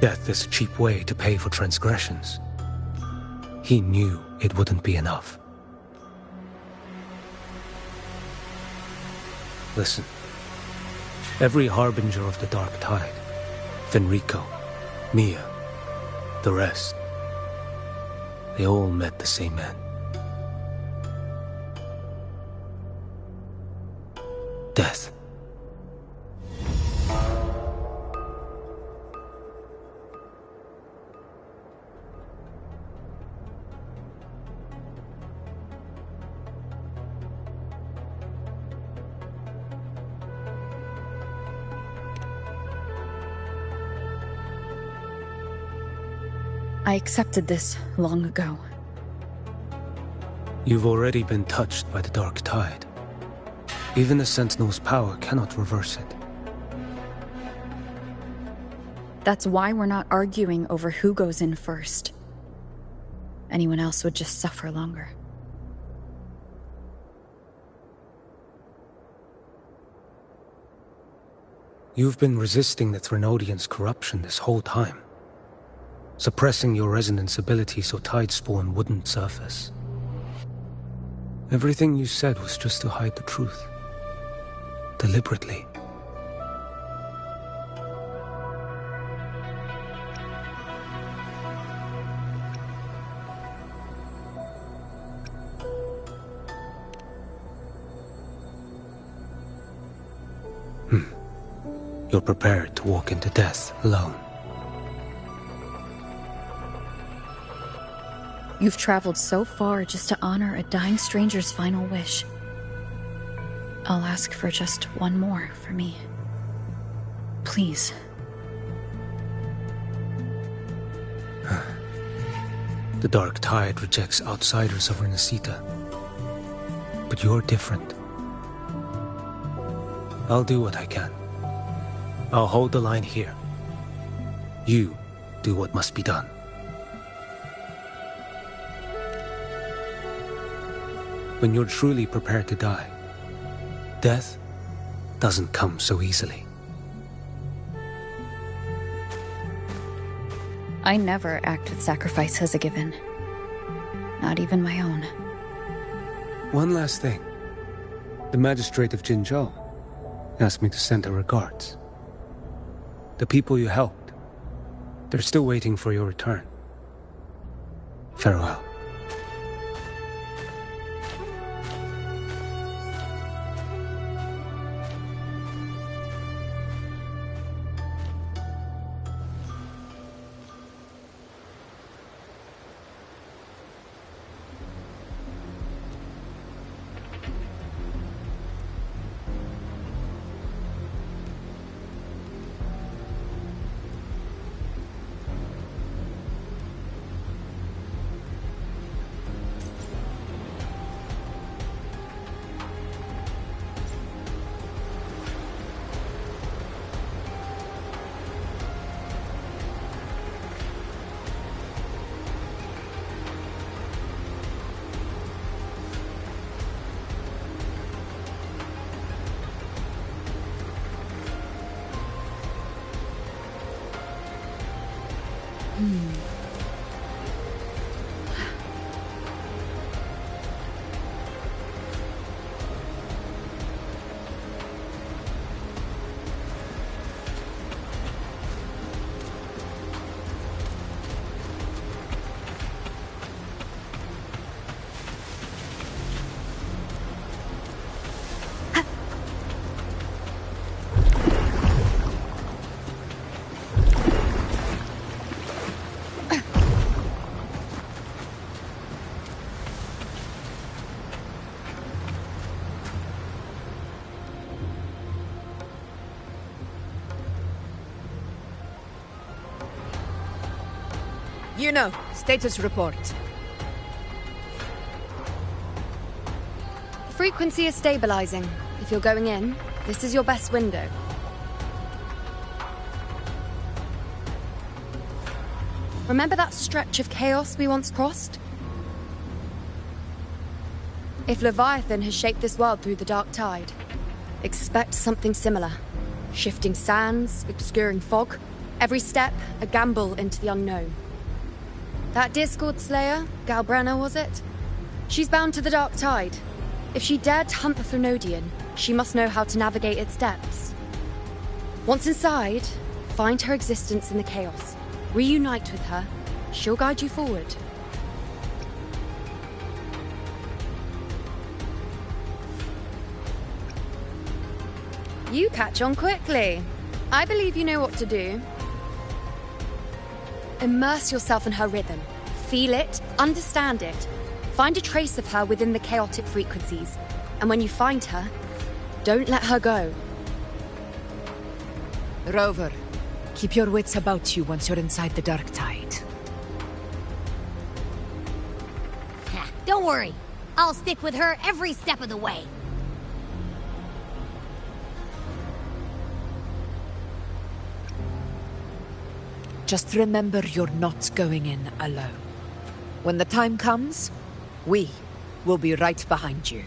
Death is a cheap way to pay for transgressions. He knew it wouldn't be enough. Listen. Every harbinger of the Dark Tide, Fenrico, Mia, the rest, they all met the same end. Death. I accepted this long ago. You've already been touched by the Dark Tide. Even the Sentinel's power cannot reverse it. That's why we're not arguing over who goes in first. Anyone else would just suffer longer. You've been resisting the Threnodians' corruption this whole time. Suppressing your resonance ability so Tidespawn wouldn't surface. Everything you said was just to hide the truth. Deliberately. You're prepared to walk into death alone. You've traveled so far just to honor a dying stranger's final wish. I'll ask for just one more for me. Please. The Dark Tide rejects outsiders of Renacita. But you're different. I'll do what I can. I'll hold the line here. You do what must be done. When you're truly prepared to die, death doesn't come so easily. I never act with sacrifice as a given. Not even my own. One last thing. The magistrate of Jinzhou asked me to send her regards. The people you helped, they're still waiting for your return. Farewell. You know, status report. Frequency is stabilizing. If you're going in, this is your best window. Remember that stretch of chaos we once crossed? If Leviathan has shaped this world through the Dark Tide, expect something similar. Shifting sands, obscuring fog, every step a gamble into the unknown. That Discord Slayer, Galbrenna, was it? She's bound to the Dark Tide. If she dared to hunt the Threnodian, she must know how to navigate its depths. Once inside, find her existence in the chaos. Reunite with her. She'll guide you forward. You catch on quickly. I believe you know what to do. Immerse yourself in her rhythm. Feel it, understand it. Find a trace of her within the chaotic frequencies. And when you find her, don't let her go. Rover, keep your wits about you once you're inside the Dark Tide. Don't worry. I'll stick with her every step of the way. Just remember you're not going in alone. When the time comes, we will be right behind you.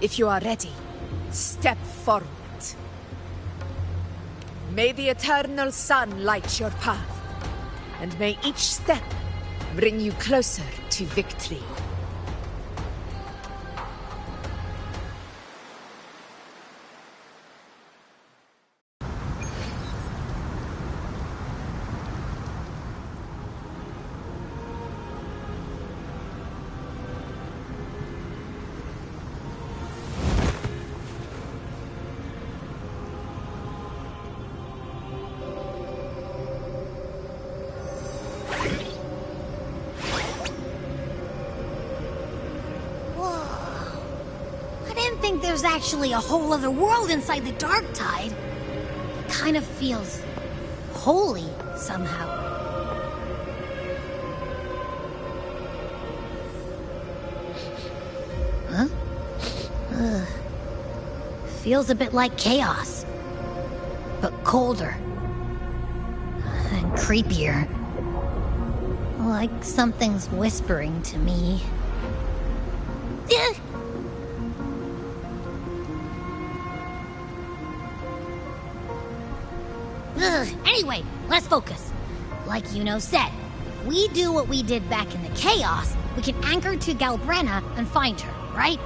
If you are ready, step forward. May the eternal sun light your path, and may each step bring you closer to victory. There's actually a whole other world inside the Dark Tide. It kind of feels holy somehow. Huh? Feels a bit like chaos, but colder and creepier. Like something's whispering to me. Anyway, let's focus. Like Yuno said, if we do what we did back in the chaos, we can anchor to Galbrenna and find her, right?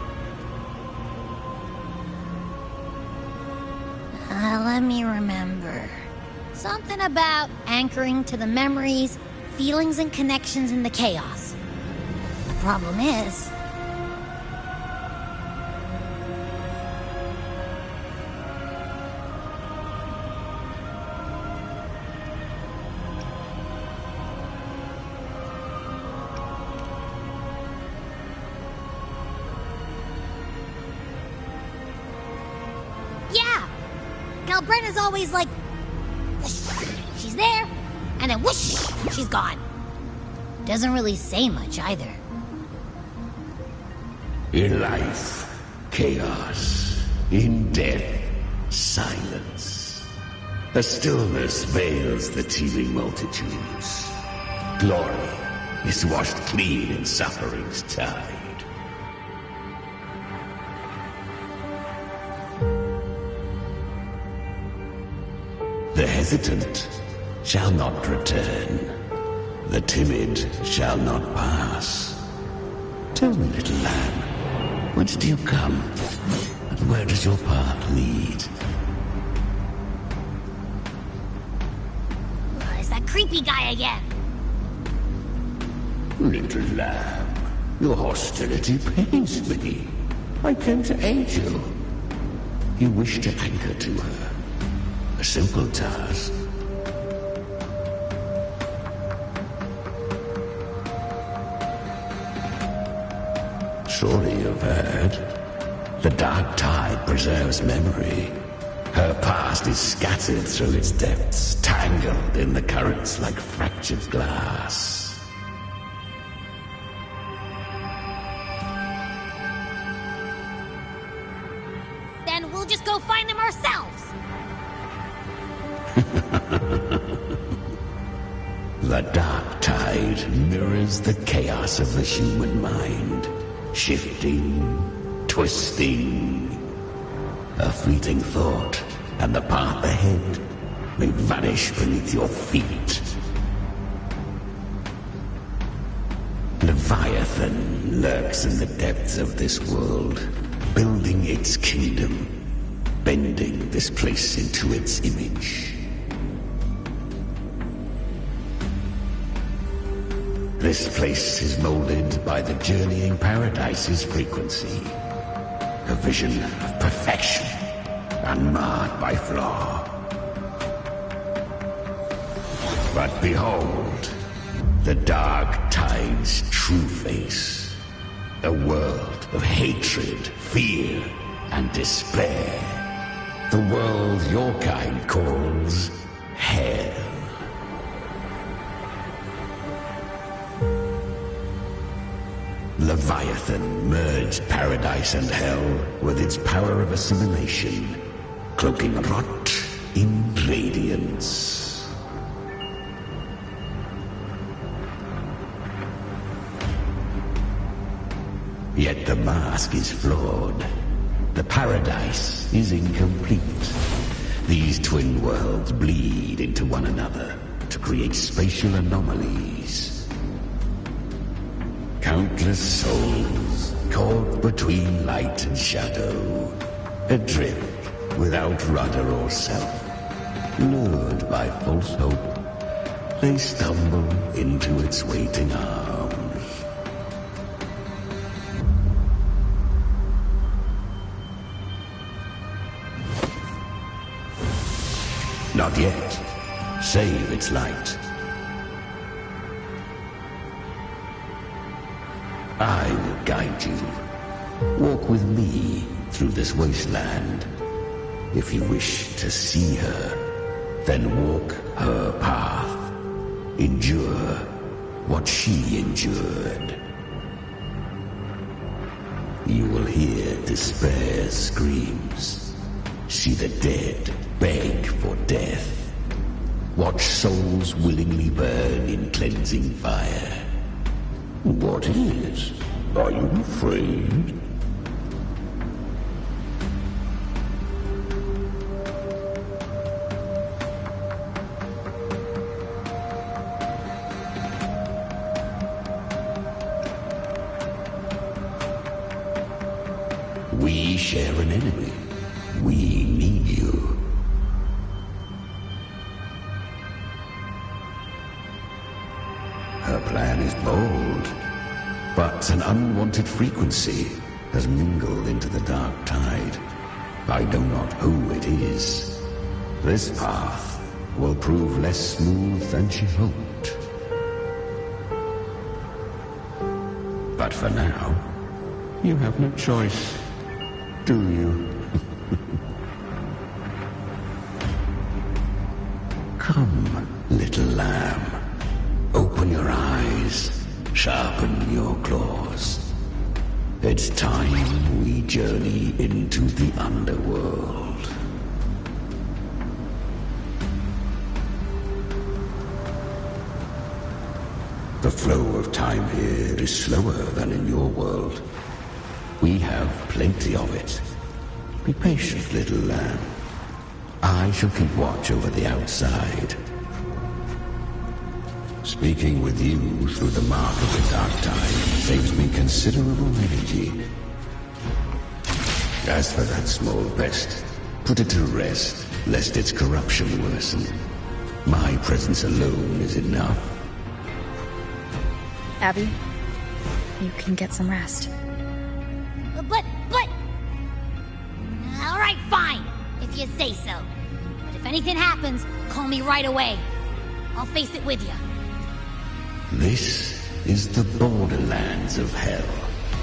Let me remember. Something about anchoring to the memories, feelings, and connections in the chaos. The problem is... Galbrenna's always like, whoosh, she's there, and then whoosh, she's gone. Doesn't really say much either. In life, chaos. In death, silence. A stillness veils the teeming multitudes. Glory is washed clean in suffering's tide. The hesitant shall not return. The timid shall not pass. Tell me, little lamb, whence do you come? And where does your path lead? It's that creepy guy again. Little lamb, your hostility pains me. I came to aid you. You wish to anchor to her. A simple task. Surely you've heard. The Dark Tide preserves memory. Her past is scattered through its depths, tangled in the currents like fractured glass. Then we'll just go find them ourselves. The Dark Tide mirrors the chaos of the human mind. Shifting, twisting. A fleeting thought, and the path ahead may vanish beneath your feet. Leviathan lurks in the depths of this world, building its kingdom, bending this place into its image. This place is molded by the journeying paradise's frequency, a vision of perfection, unmarred by flaw. But behold, the dark tide's true face. A world of hatred, fear, and despair. The world your kind calls Hell. Leviathan merged paradise and hell with its power of assimilation, cloaking rot in radiance. Yet the mask is flawed. The paradise is incomplete. These twin worlds bleed into one another to create spatial anomalies. Countless souls caught between light and shadow, adrift without rudder or self, lured by false hope, they stumble into its waiting arms. Not yet. Save its light. I will guide you. Walk with me through this wasteland. If you wish to see her, then walk her path. Endure what she endured. You will hear despair's screams. See the dead beg for death. Watch souls willingly burn in cleansing fire. What is? Are you afraid? We share an enemy. We need you. Her plan is bold, but an unwanted frequency has mingled into the dark tide. I know not who it is. This path will prove less smooth than she hoped. But for now, you have no choice, do you? Come, little lamb. Open your eyes, sharpen your claws. It's time we journey into the underworld. The flow of time here is slower than in your world. We have plenty of it. Be patient, little lamb. I shall keep watch over the outside. Speaking with you through the mark of the dark tide saves me considerable energy. As for that small pest, put it to rest, lest its corruption worsen. My presence alone is enough. Abby, you can get some rest. But... All right, fine, if you say so. But if anything happens, call me right away. I'll face it with you. This is the borderlands of hell,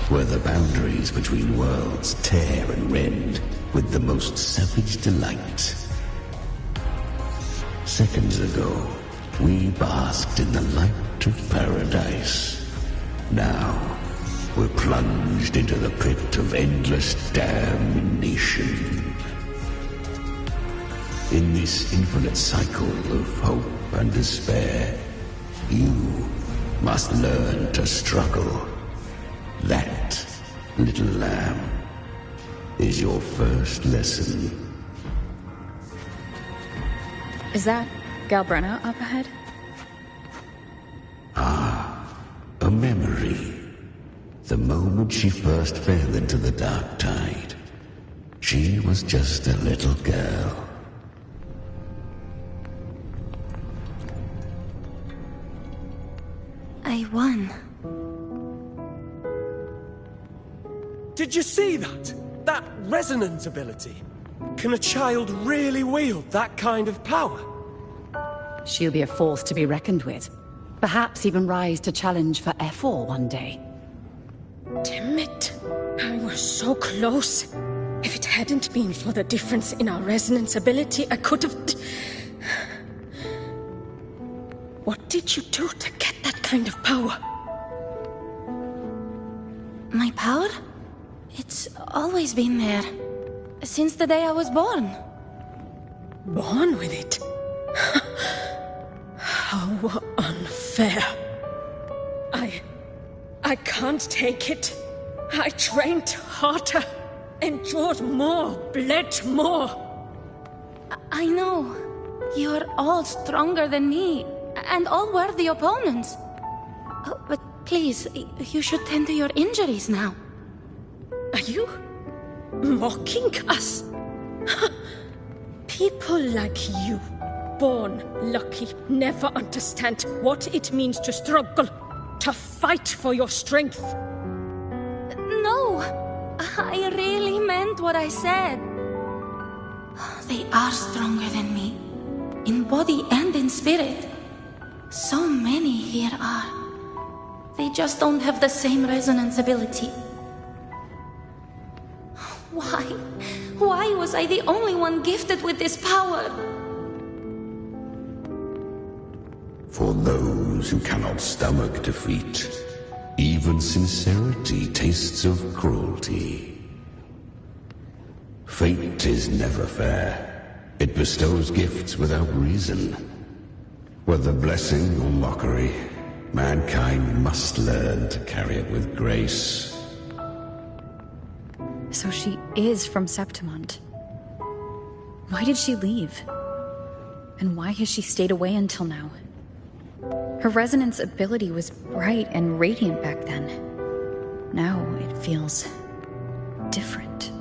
where the boundaries between worlds tear and rend with the most savage delight. Seconds ago, we basked in the light of paradise. Now, we're plunged into the pit of endless damnation. In this infinite cycle of hope and despair, you must learn to struggle. That, little lamb, is your first lesson. Is that Galbrenna up ahead? A memory. The moment she first fell into the dark tide. She was just a little girl. I won. Did you see that? That resonance ability? Can a child really wield that kind of power? She'll be a force to be reckoned with. Perhaps even rise to challenge for F4 one day. Damn it. I was so close. If it hadn't been for the difference in our resonance ability, I could have... What did you do to get that kind of power? My power? It's always been there. Since the day I was born. Born with it? How unfair. I can't take it. I trained harder, endured more, bled more. I know. You're all stronger than me, and all worthy opponents. Oh, but please, you should tend to your injuries now. Are you mocking us? People like you, born lucky, never understand what it means to struggle, to fight for your strength. No, I really meant what I said. They are stronger than me, in body and in spirit. So many here are. They just don't have the same resonance ability. Why? Why was I the only one gifted with this power? For those who cannot stomach defeat, even sincerity tastes of cruelty. Fate is never fair. It bestows gifts without reason. Whether blessing or mockery, mankind must learn to carry it with grace. So she is from Septimont. Why did she leave? And why has she stayed away until now? Her resonance ability was bright and radiant back then. Now it feels different.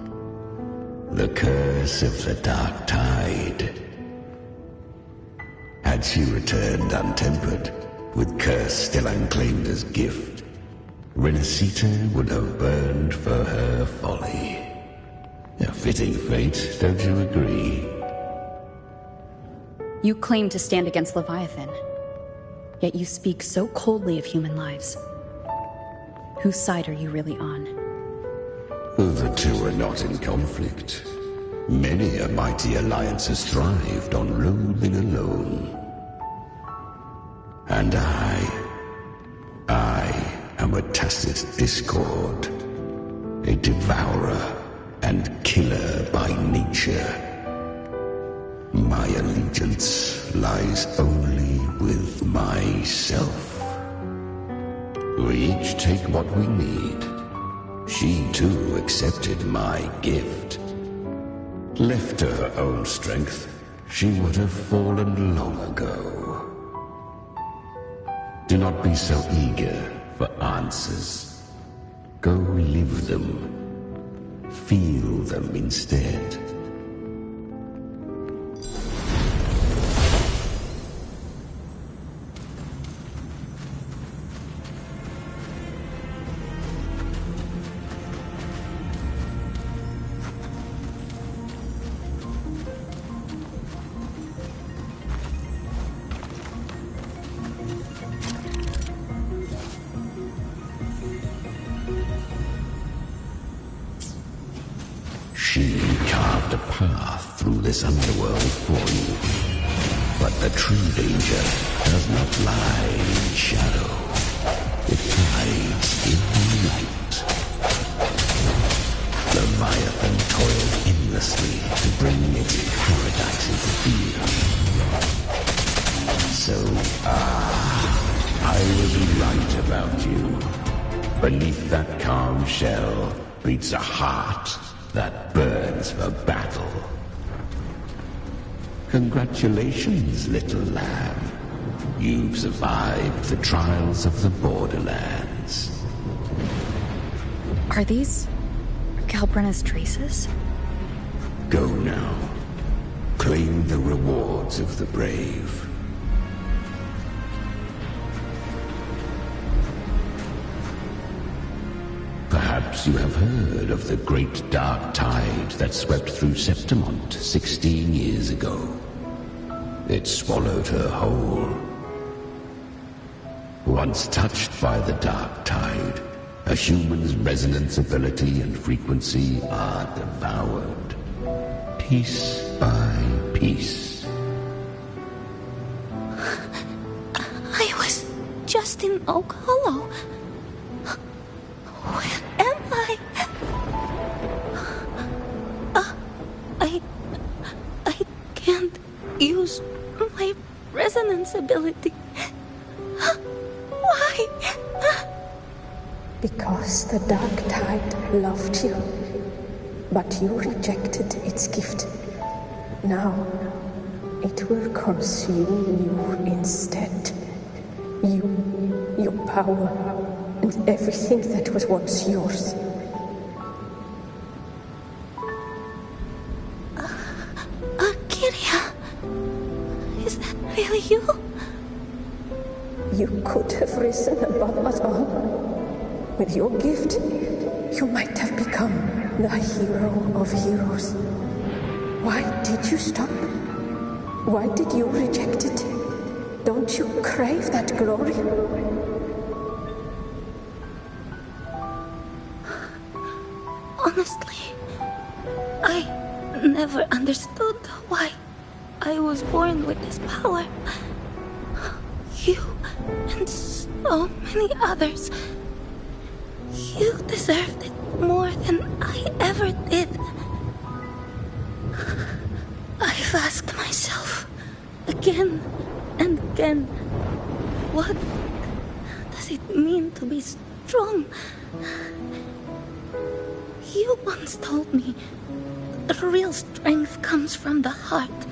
The curse of the dark tide. Had she returned untempered, with curse still unclaimed as gift, Renacita would have burned for her folly. A fitting fate, don't you agree? You claim to stand against Leviathan, yet you speak so coldly of human lives. Whose side are you really on? The two are not in conflict. Many a mighty alliance has thrived on ruling alone. And I am a tacit discord, a devourer and killer by nature. My allegiance lies only with myself. We each take what we need. She too accepted my gift. Left to her own strength, she would have fallen long ago. Do not be so eager for answers. Go live them. Feel them instead. She carved a path through this underworld for you. But the true danger does not lie in shadow. It hides in the light. Leviathan toiled endlessly to bring its paradise into being. So, I was right about you. Beneath that calm shell beats a heart that burns for battle. Congratulations, little lamb. You've survived the trials of the Borderlands. Are these Galbrenna's traces? Go now. Claim the rewards of the brave. Perhaps you have heard of the great dark tide that swept through Septimont 16 years ago. It swallowed her whole. Once touched by the dark tide, a human's resonance ability and frequency are devoured, piece by piece. I was just in Oak Hollow. Where am I? I can't use my resonance ability. Why? Because the dark tide loved you, but you rejected its gift. Now, it will consume you instead. You, your power, and everything that was once yours. Kiria, is that really you? You could have risen above us all. With your gift, you might have become the hero of heroes. Why did you stop? Why did you reject it? Don't you crave that glory? Honestly, I never understood why I was born with this power. You and so many others. You deserved it more than I ever did. I've asked myself again and again, what does it mean to be strong? You once told me that real strength comes from the heart,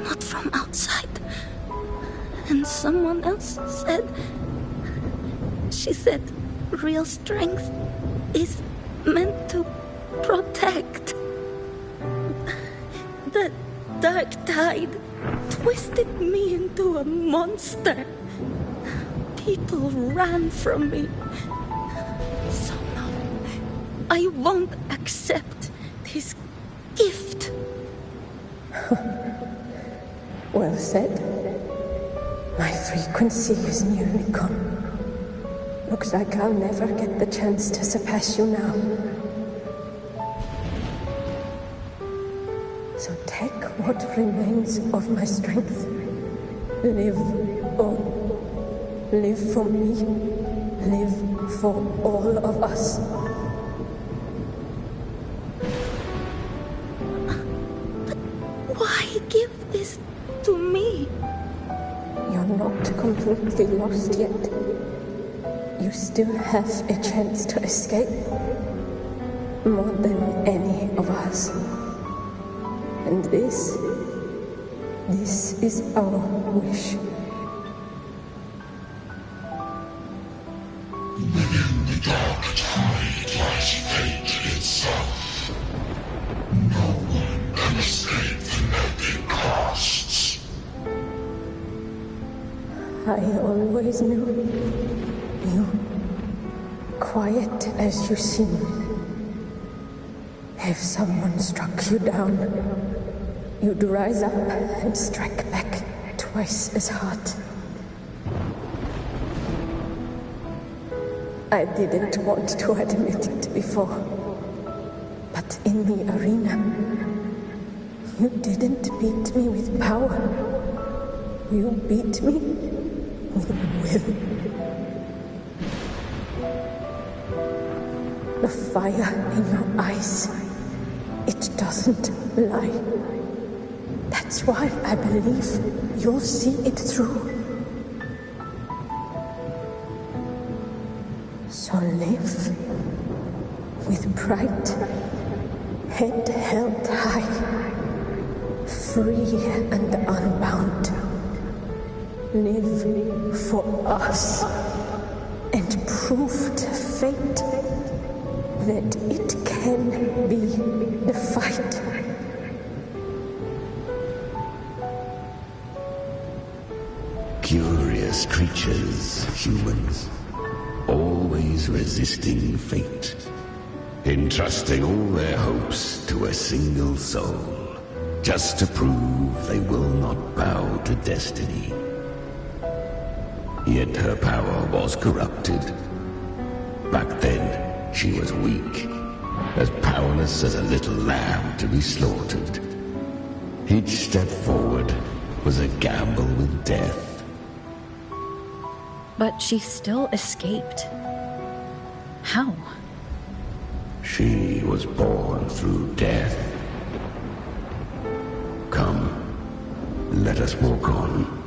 not from outside. And someone else said, she said, real strength is meant to protect. The dark tide twisted me into a monster. People ran from me. So no, I won't accept this gift. Well said. My frequency is nearly gone. Looks like I'll never get the chance to surpass you now. So take what remains of my strength. Live on. Live for me. Live for all of us. But why give this to me? You're not completely lost yet. You still have a chance to escape. More than any of us. And this is our wish. Within the dark tide lies fate itself. No one can escape the net it casts. I always knew you, quiet as you seem. If someone struck you down, you'd rise up and strike back twice as hard. I didn't want to admit it before, but in the arena, you didn't beat me with power. You beat me with will. The fire in your eyes, it doesn't lie. That's why I believe you'll see it through. So live with pride, head held high, free and unbound. Live for us and prove to fate that it can be defied. Curious creatures, humans, always resisting fate, entrusting all their hopes to a single soul, just to prove they will not bow to destiny. Yet her power was corrupted. Back then, she was weak, as powerless as a little lamb to be slaughtered. Each step forward was a gamble with death. But she still escaped. How? She was born through death. Come, let us walk on.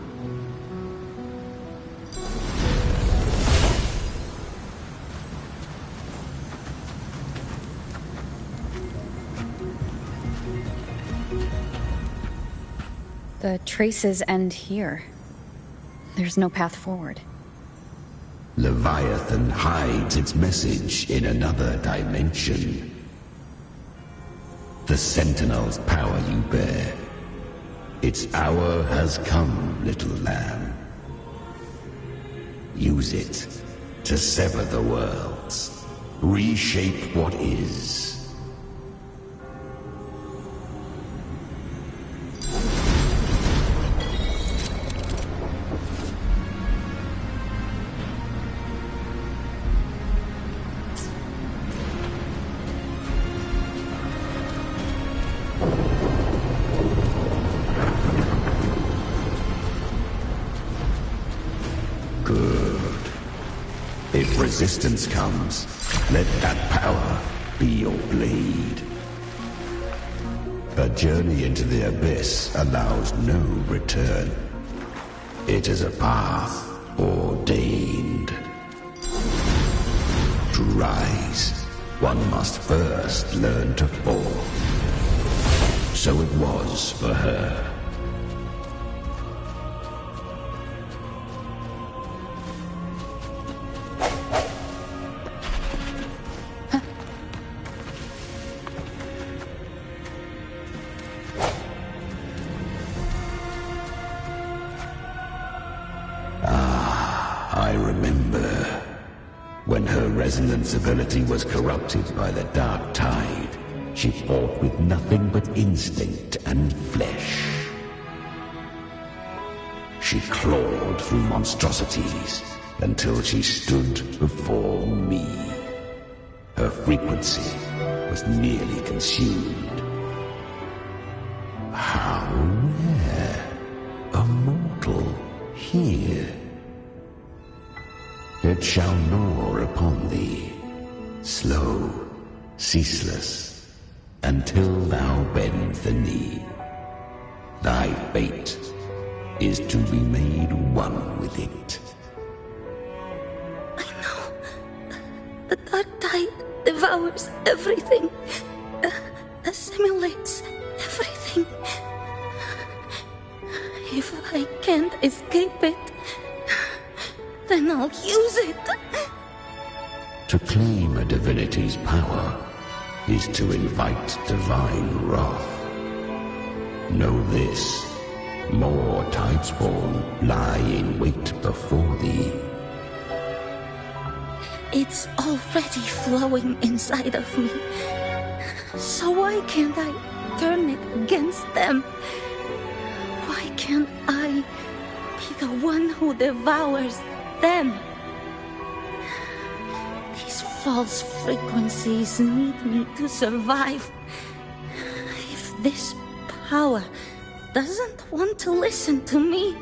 The traces end here. There's no path forward. Leviathan hides its message in another dimension. The Sentinel's power you bear. Its hour has come, little lamb. Use it to sever the worlds. Reshape what is. If resistance comes, let that power be your blade. A journey into the abyss allows no return. It is a path ordained. To rise, one must first learn to fall. So it was for her. When her resonance ability was corrupted by the dark tide, she fought with nothing but instinct and flesh. She clawed through monstrosities until she stood before me. Her frequency was nearly consumed. How rare! A mortal here. It shall gnaw upon thee, slow, ceaseless, until thou bend the knee. Thy fate is to be made one with it. I know. The dark tide devours everything, assimilates everything. If I can't escape it, then I'll use it. To claim a divinity's power is to invite divine wrath. Know this, more Tidespawn lie in wait before thee. It's already flowing inside of me. So why can't I turn it against them? Why can't I be the one who devours them? These false frequencies need me to survive. If this power doesn't want to listen to me,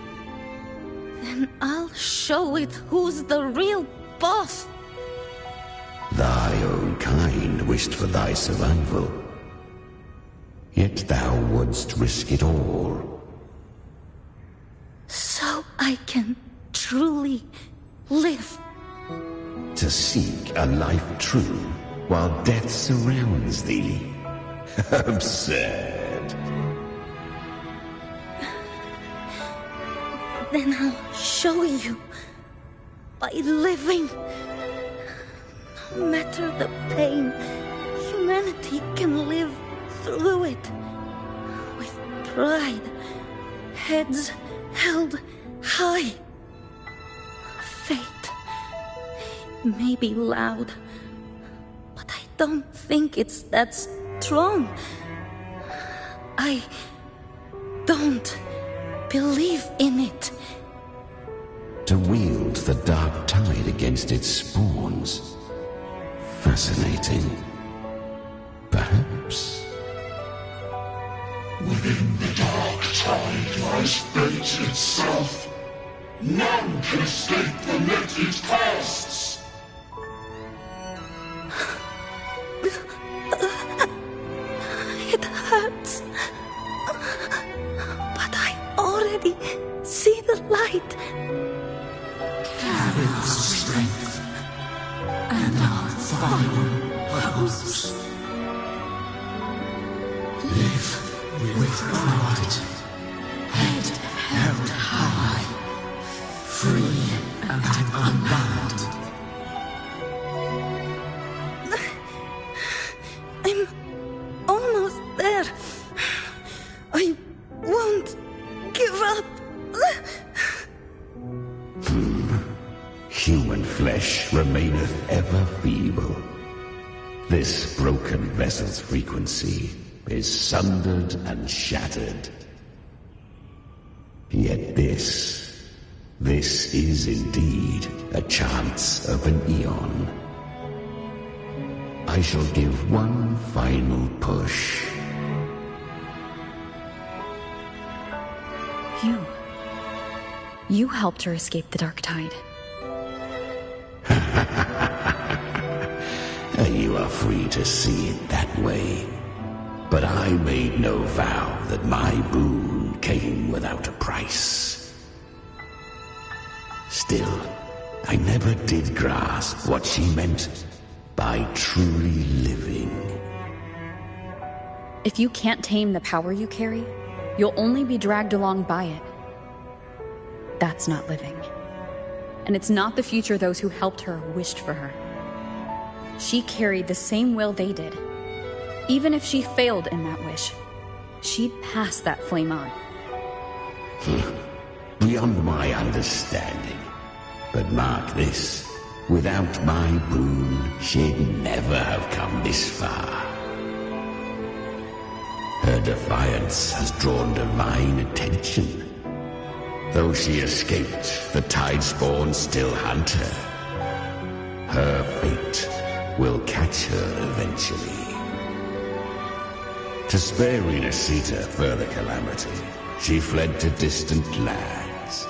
then I'll show it who's the real boss. Thy own kind wished for thy survival, yet thou wouldst risk it all. So I can truly live. To seek a life true while death surrounds thee. Absurd. Then I'll show you. By living. No matter the pain, humanity can live through it. With pride. Heads held high. Fate. It may be loud, but I don't think it's that strong. I don't believe in it. To wield the dark tide against its spawns. Fascinating. Perhaps. Within the dark tide lies fate itself. None can escape the net it casts. It hurts. But I already see the light. Carry the strength and our final hopes. Live with pride, head held high, free and unbound. I'm almost there. I won't give up. Human flesh remaineth ever feeble. This broken vessel's frequency is sundered and shattered. Yet this is indeed a chance of an eon. I shall give one final push. You helped her escape the dark tide. You are free to see it that way. But I made no vow that my boon came without a price. Still, I never did grasp what she meant by truly living. If you can't tame the power you carry, you'll only be dragged along by it. That's not living. And it's not the future those who helped her wished for her. She carried the same will they did. Even if she failed in that wish, she'd pass that flame on. Beyond my understanding. But mark this, without my boon, she'd never have come this far. Her defiance has drawn divine attention. Though she escaped, the Tidespawn still hunt her. Her fate will catch her eventually. To spare Renacita further calamity, she fled to distant lands,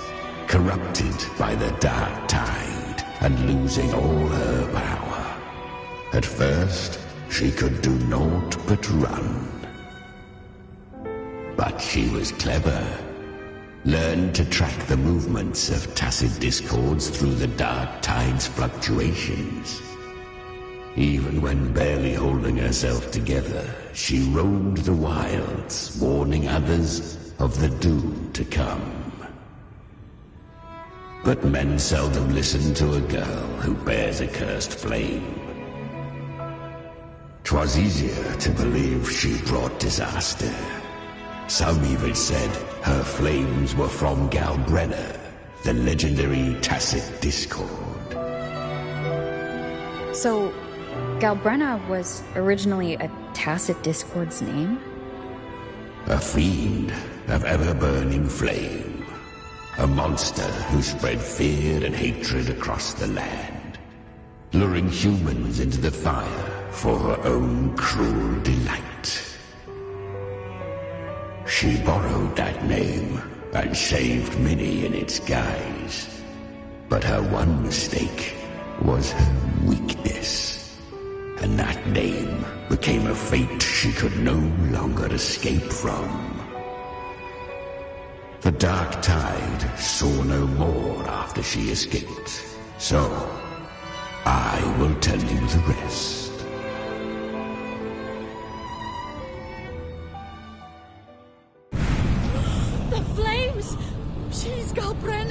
corrupted by the dark tide and losing all her power. At first, she could do naught but run. But she was clever. Learned to track the movements of tacit discords through the dark tide's fluctuations. Even when barely holding herself together, she roamed the wilds, warning others of the doom to come. But men seldom listen to a girl who bears a cursed flame. 'Twas easier to believe she brought disaster. Some even said her flames were from Galbrenna, the legendary tacit discord. So, Galbrenna was originally a tacit discord's name? A fiend of ever-burning flame. A monster who spread fear and hatred across the land, luring humans into the fire for her own cruel delight. She borrowed that name and saved many in its guise. But her one mistake was her weakness. And that name became a fate she could no longer escape from. The dark tide saw no more after she escaped. So, I will tell you the rest. The flames! She's Galbrenna!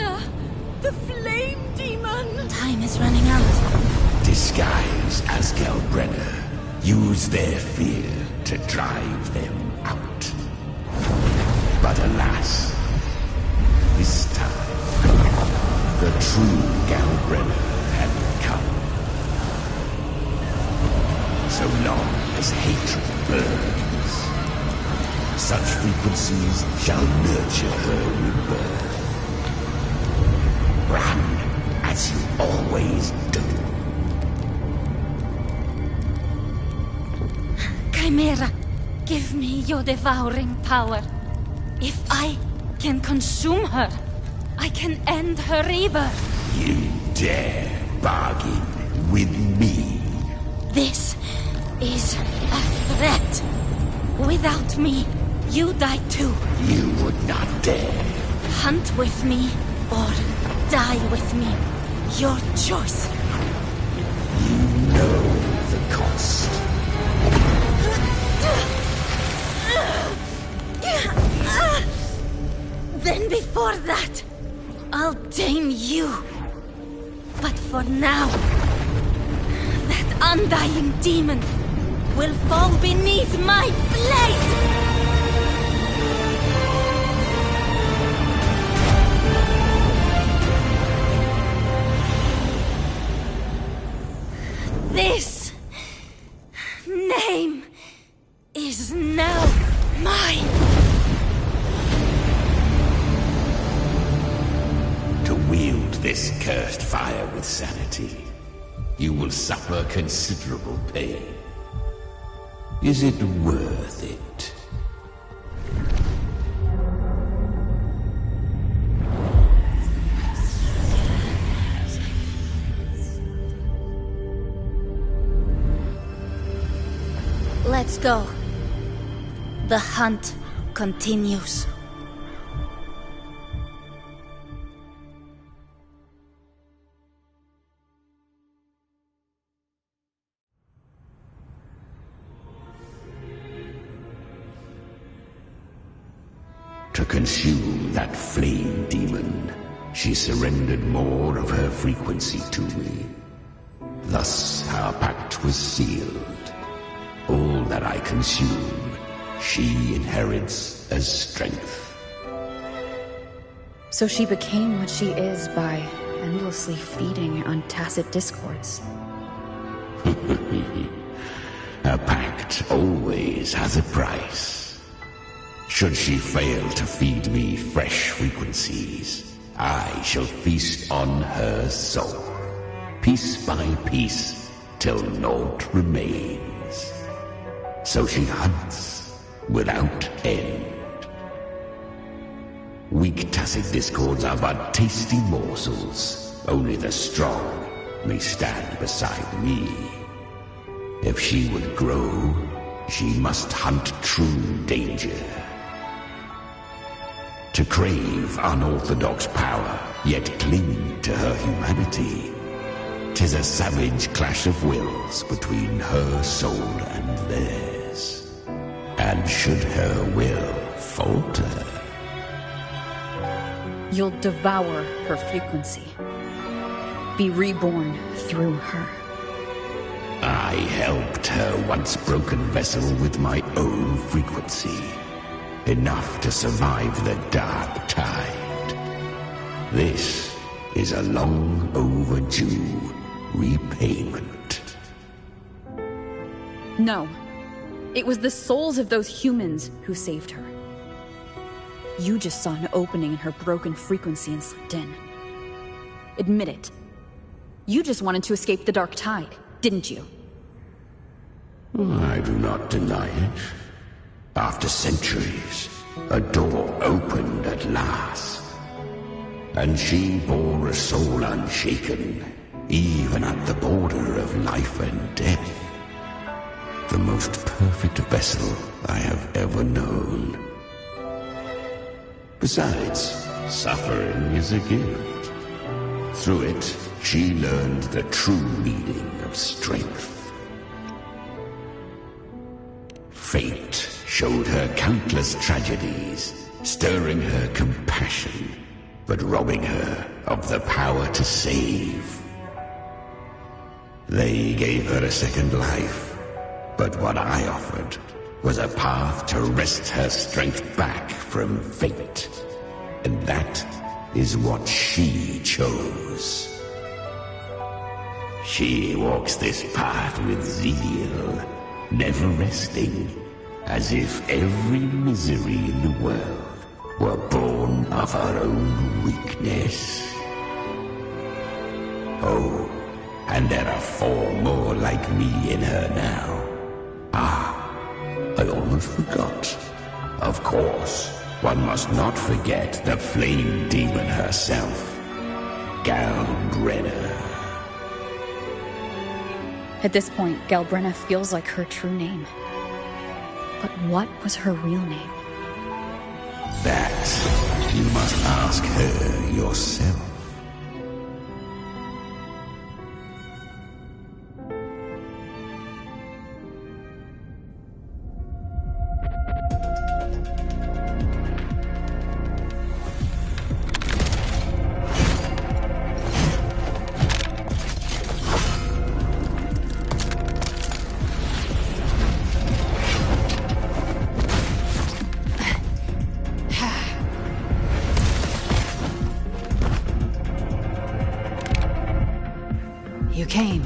Disguise as Galbrenner. Use their fear to drive them out. But alas, this time, the true Galbrenner had come. So long as hatred burns, such frequencies shall nurture her rebirth. Run as you always do. Chimera, give me your devouring power. If I can consume her, I can end her rebirth. You dare bargain with me? This is a threat. Without me, you die too. You would not dare. Hunt with me or die with me. Your choice. You know the cost. Then before that, I'll tame you. But for now, that undying demon will fall beneath my blade! This name is now mine. To wield this cursed fire with sanity, you will suffer considerable pain. Is it worth it? Let's go. The hunt continues. To consume that flame demon, she surrendered more of her frequency to me. Thus our pact was sealed. All that I consume, she inherits as strength. So she became what she is by endlessly feeding on tacit discords. A pact always has a price. Should she fail to feed me fresh frequencies, I shall feast on her soul, piece by piece, till naught remains. So she hunts without end. Weak tacit discords are but tasty morsels. Only the strong may stand beside me. If she would grow, she must hunt true danger. To crave unorthodox power, yet cling to her humanity, 'tis a savage clash of wills between her soul and theirs. And should her will falter, You'll devour her frequency. Be reborn through her. I helped her once broken vessel with my own frequency. Enough to survive the dark tide. This is a long overdue repayment. No. It was the souls of those humans who saved her. You just saw an opening in her broken frequency and slipped in. Admit it. You just wanted to escape the dark tide, didn't you? I do not deny it. After centuries, a door opened at last. And she bore a soul unshaken, even at the border of life and death. The most perfect vessel I have ever known. Besides, suffering is a gift. Through it, she learned the true meaning of strength. Fate showed her countless tragedies, stirring her compassion, but robbing her of the power to save. They gave her a second life, but what I offered was a path to wrest her strength back from fate. And that is what she chose. She walks this path with zeal, never resting, as if every misery in the world were born of her own weakness. Oh, and there are 4 more like me in her now. Ah, I almost forgot. Of course, one must not forget the flame demon herself, Galbrenna. At this point, Galbrenna feels like her true name. But what was her real name? That you must ask her yourself. You came.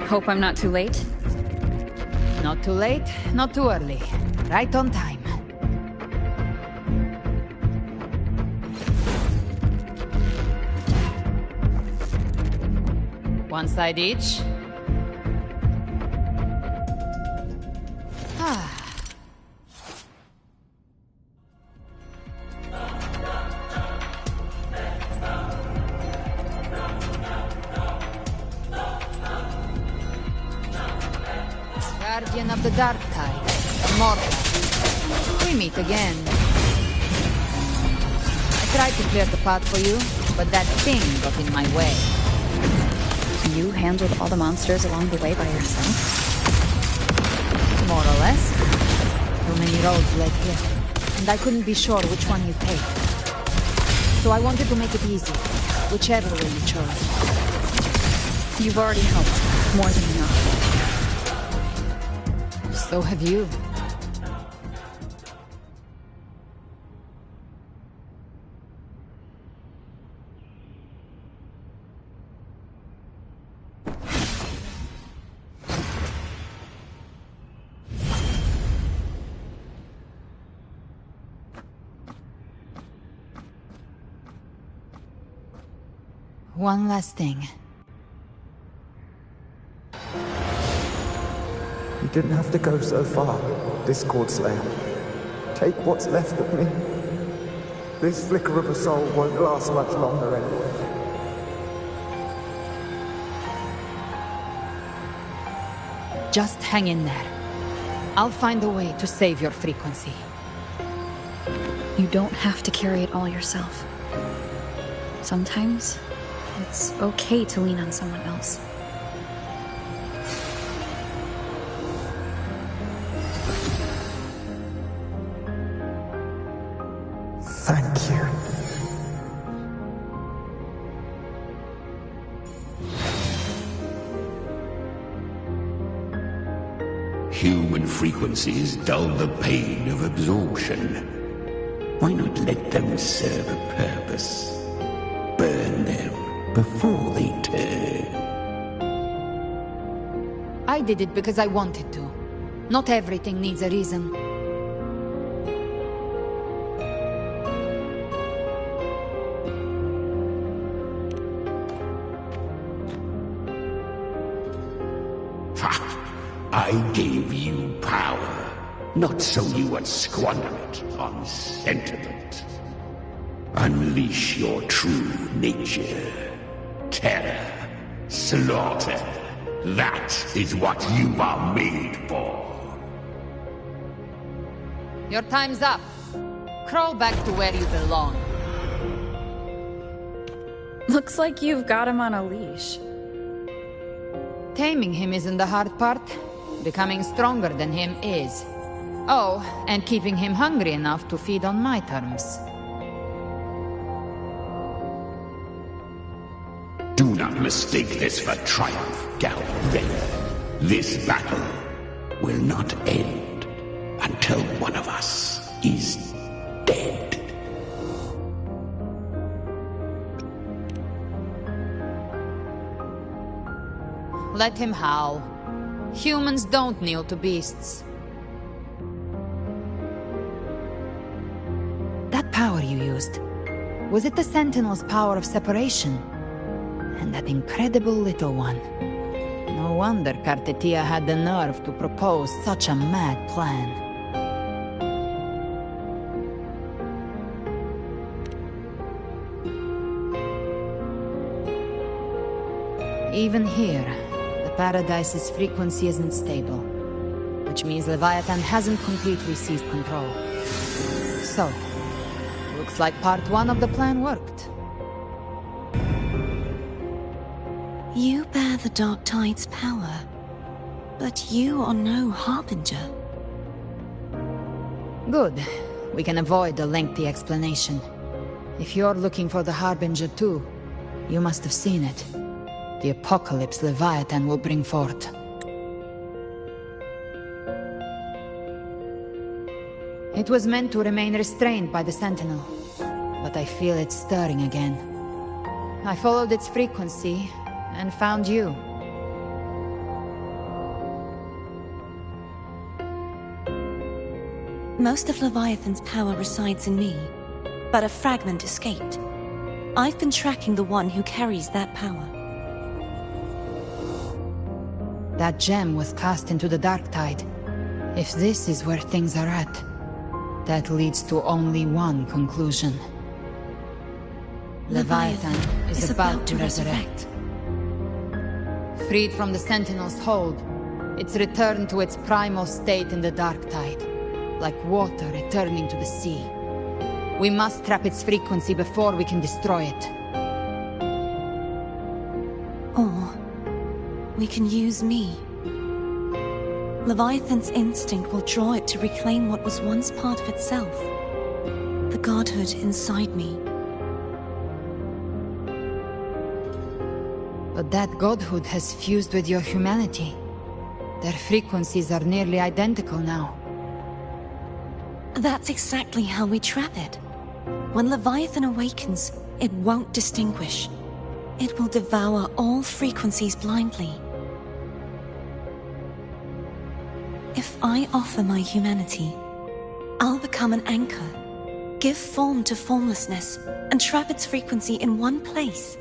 Hope I'm not too late? Not too late, not too early. Right on time. One side each. Guardian of the Dark Tide, Immortal. We meet again. I tried to clear the path for you, but that thing got in my way. You handled all the monsters along the way by yourself? More or less. Too many roads led here, and I couldn't be sure which one you'd take. So I wanted to make it easy, whichever way you chose. You've already helped, more than enough. So have you. One last thing. You didn't have to go so far, Discord Slayer. Take what's left of me. This flicker of a soul won't last much longer anyway. Just hang in there. I'll find a way to save your frequency. You don't have to carry it all yourself. Sometimes, it's okay to lean on someone else. Thank you. Human frequencies dull the pain of absorption. Why not let them serve a purpose? Burn them before they turn. I did it because I wanted to. Not everything needs a reason. I gave you power, not so you would squander it on sentiment. Unleash your true nature. Terror, slaughter. That is what you are made for. Your time's up. Crawl back to where you belong. Looks like you've got him on a leash. Taming him isn't the hard part. Becoming stronger than him is. Oh, and keeping him hungry enough to feed on my terms. Do not mistake this for triumph, Galvin. This battle will not end until one of us is dead. Let him howl. Humans don't kneel to beasts. That power you used, was it the Sentinel's power of separation? And that incredible little one. No wonder Kartetia had the nerve to propose such a mad plan. Even here, the Paradise's frequency isn't stable, which means Leviathan hasn't completely seized control. So, looks like part 1 of the plan worked. You bear the Dark Tide's power, but you are no Harbinger. Good. We can avoid a lengthy explanation. If you're looking for the Harbinger too, you must have seen it. The apocalypse Leviathan will bring forth. It was meant to remain restrained by the Sentinel, but I feel it stirring again. I followed its frequency, and found you. Most of Leviathan's power resides in me, but a fragment escaped. I've been tracking the one who carries that power. That gem was cast into the Dark Tide. If this is where things are at, that leads to only one conclusion. Leviathan is about to resurrect. Freed from the Sentinel's hold, it's returned to its primal state in the Dark Tide, like water returning to the sea. We must trap its frequency before we can destroy it. Or we can use me. Leviathan's instinct will draw it to reclaim what was once part of itself. The godhood inside me. But that godhood has fused with your humanity. Their frequencies are nearly identical now. That's exactly how we trap it. When Leviathan awakens, it won't distinguish. It will devour all frequencies blindly. If I offer my humanity, I'll become an anchor, give form to formlessness, and trap its frequency in one place.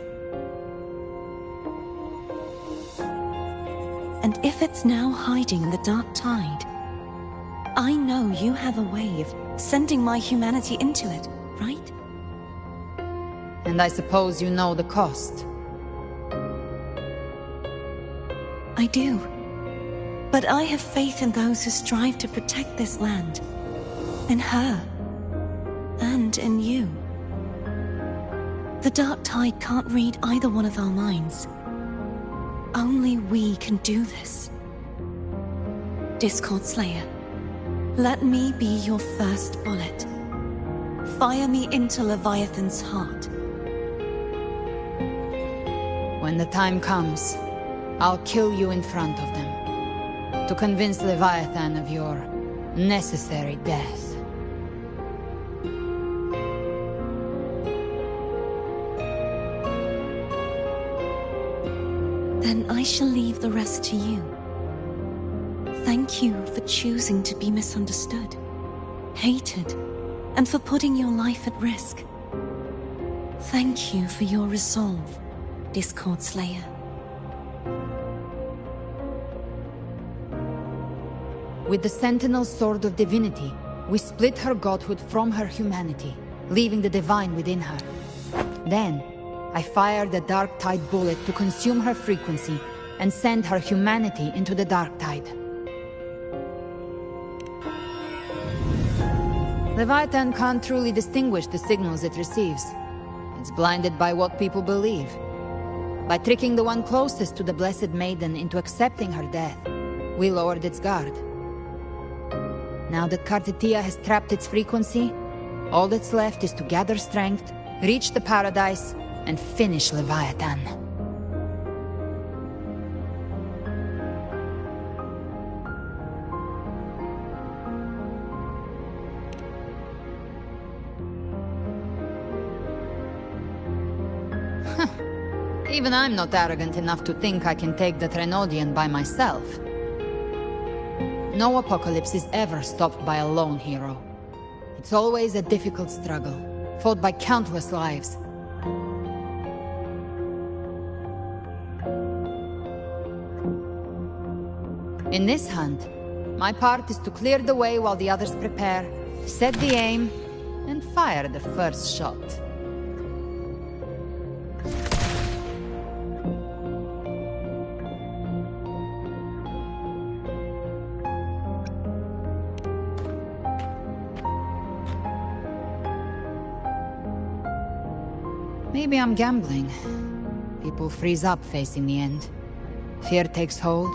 And if it's now hiding in the Dark Tide, I know you have a way of sending my humanity into it, right? And I suppose you know the cost. I do. But I have faith in those who strive to protect this land. In her. And in you. The Dark Tide can't read either one of our minds. Only we can do this. Discord Slayer, let me be your first bullet. Fire me into Leviathan's heart. When the time comes, I'll kill you in front of them, to convince Leviathan of your necessary death. Then I shall leave the rest to you. Thank you for choosing to be misunderstood, hated, and for putting your life at risk. Thank you for your resolve, Discord Slayer. With the Sentinel's Sword of Divinity, we split her godhood from her humanity, leaving the divine within her. Then, I fired the Dark Tide bullet to consume her frequency and send her humanity into the Dark Tide. Leviathan can't truly distinguish the signals it receives. It's blinded by what people believe. By tricking the one closest to the Blessed Maiden into accepting her death, we lowered its guard. Now that Kartetia has trapped its frequency, all that's left is to gather strength, reach the Paradise, and finish Leviathan. Even I'm not arrogant enough to think I can take the Trenodian by myself. No apocalypse is ever stopped by a lone hero. It's always a difficult struggle, fought by countless lives. In this hunt, my part is to clear the way while the others prepare, set the aim, and fire the first shot. Maybe I'm gambling. People freeze up facing the end. Fear takes hold.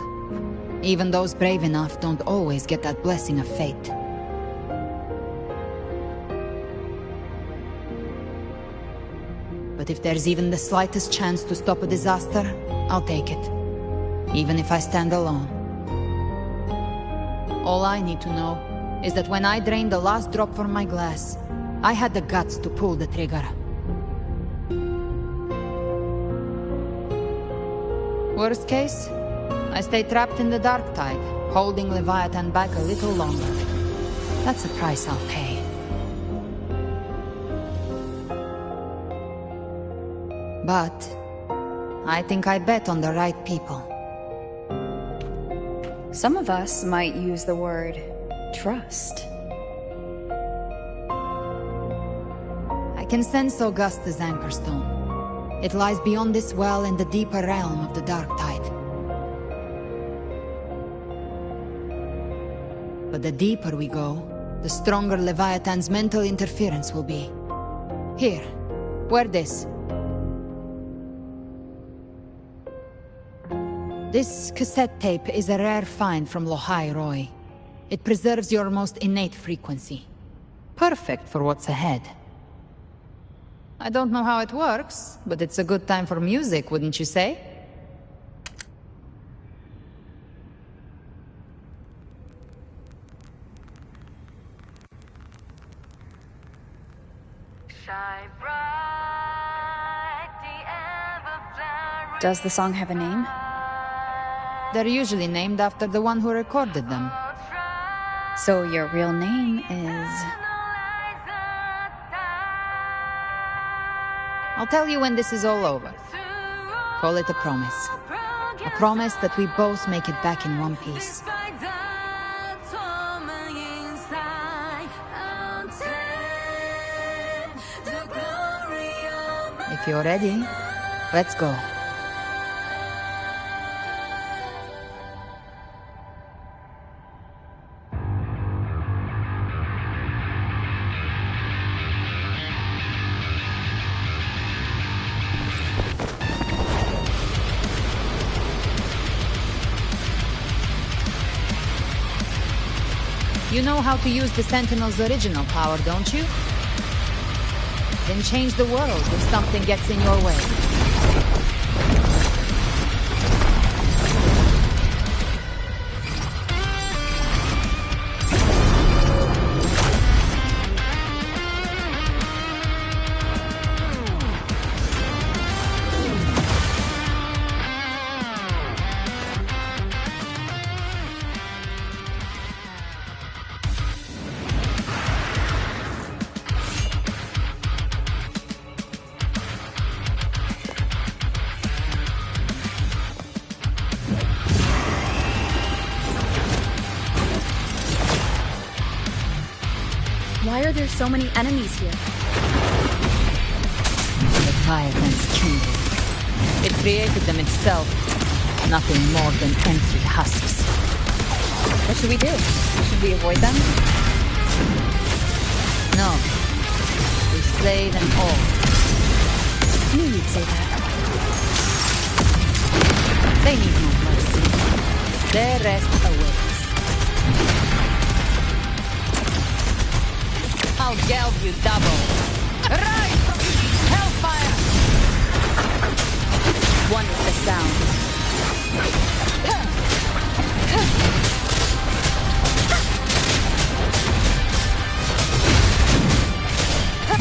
Even those brave enough don't always get that blessing of fate. But if there's even the slightest chance to stop a disaster, I'll take it. Even if I stand alone. All I need to know is that when I drained the last drop from my glass, I had the guts to pull the trigger. Worst case, I stay trapped in the Dark Tide, holding Leviathan back a little longer. That's the price I'll pay. But I think I bet on the right people. Some of us might use the word trust. I can sense Augusta's Anchorstone. It lies beyond this well in the deeper realm of the Dark Tide. But the deeper we go, the stronger Leviathan's mental interference will be. Here, wear this. This cassette tape is a rare find from Lohai Roy. It preserves your most innate frequency. Perfect for what's ahead. I don't know how it works, but it's a good time for music, wouldn't you say? Does the song have a name? They're usually named after the one who recorded them. So your real name is... I'll tell you when this is all over. Call it a promise. A promise that we both make it back in one piece. If you're ready, let's go. You know how to use the Sentinel's original power, don't you? Then change the world if something gets in your way. Why are there so many enemies here? Leviathan's kingdom. It created them itself. Nothing more than empty husks. What should we do? Should we avoid them? No. We slay them all. I knew you'd say that. They need no mercy. Their rest awaits. I'll gelb you double. Rise! Hellfire! One with the sound.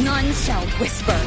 None shall whisper.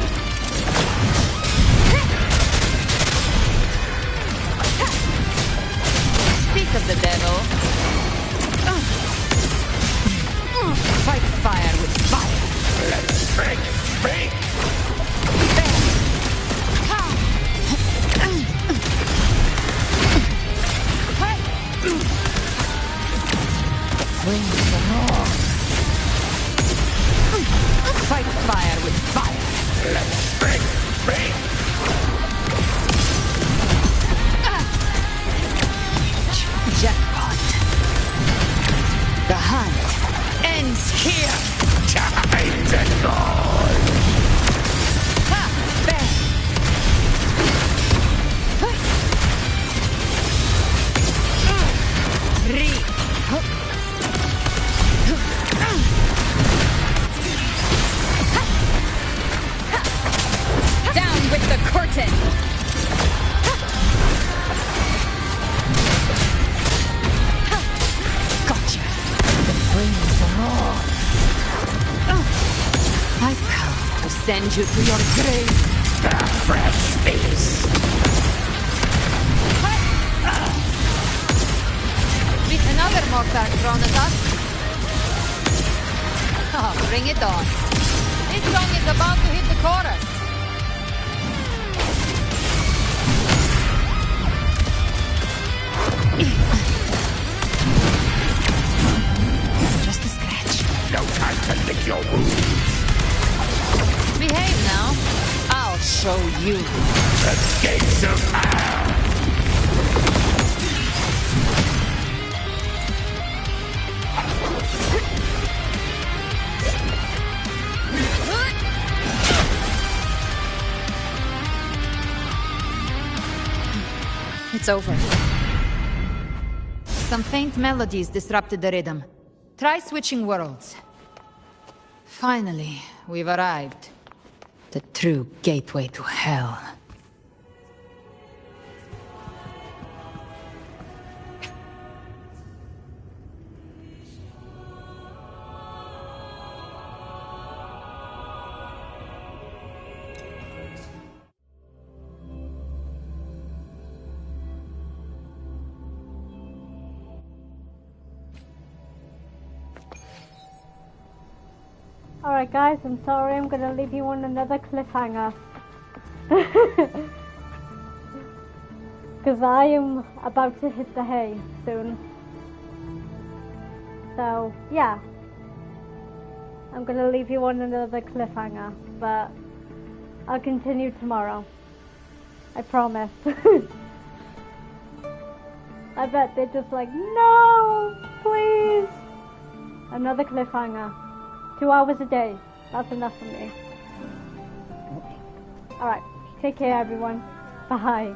the curtain! Gotcha! The flames roar! I've come to send you to your grave! A fresh feast! With another mortar thrown at us. Oh, bring it on. This song is about to hit the chorus. Just a scratch. No time to lick your wounds. Behave now. I'll show you. The gates of hell! It's over. Some faint melodies disrupted the rhythm. Try switching worlds. Finally, we've arrived. The true gateway to hell. Alright guys, I'm sorry, I'm gonna leave you on another cliffhanger. Because I am about to hit the hay soon. So, yeah. I'm gonna leave you on another cliffhanger, but I'll continue tomorrow. I promise. I bet they're just like, no, please. Another cliffhanger. 2 hours a day. That's enough for me. Alright. Take care, everyone. Bye.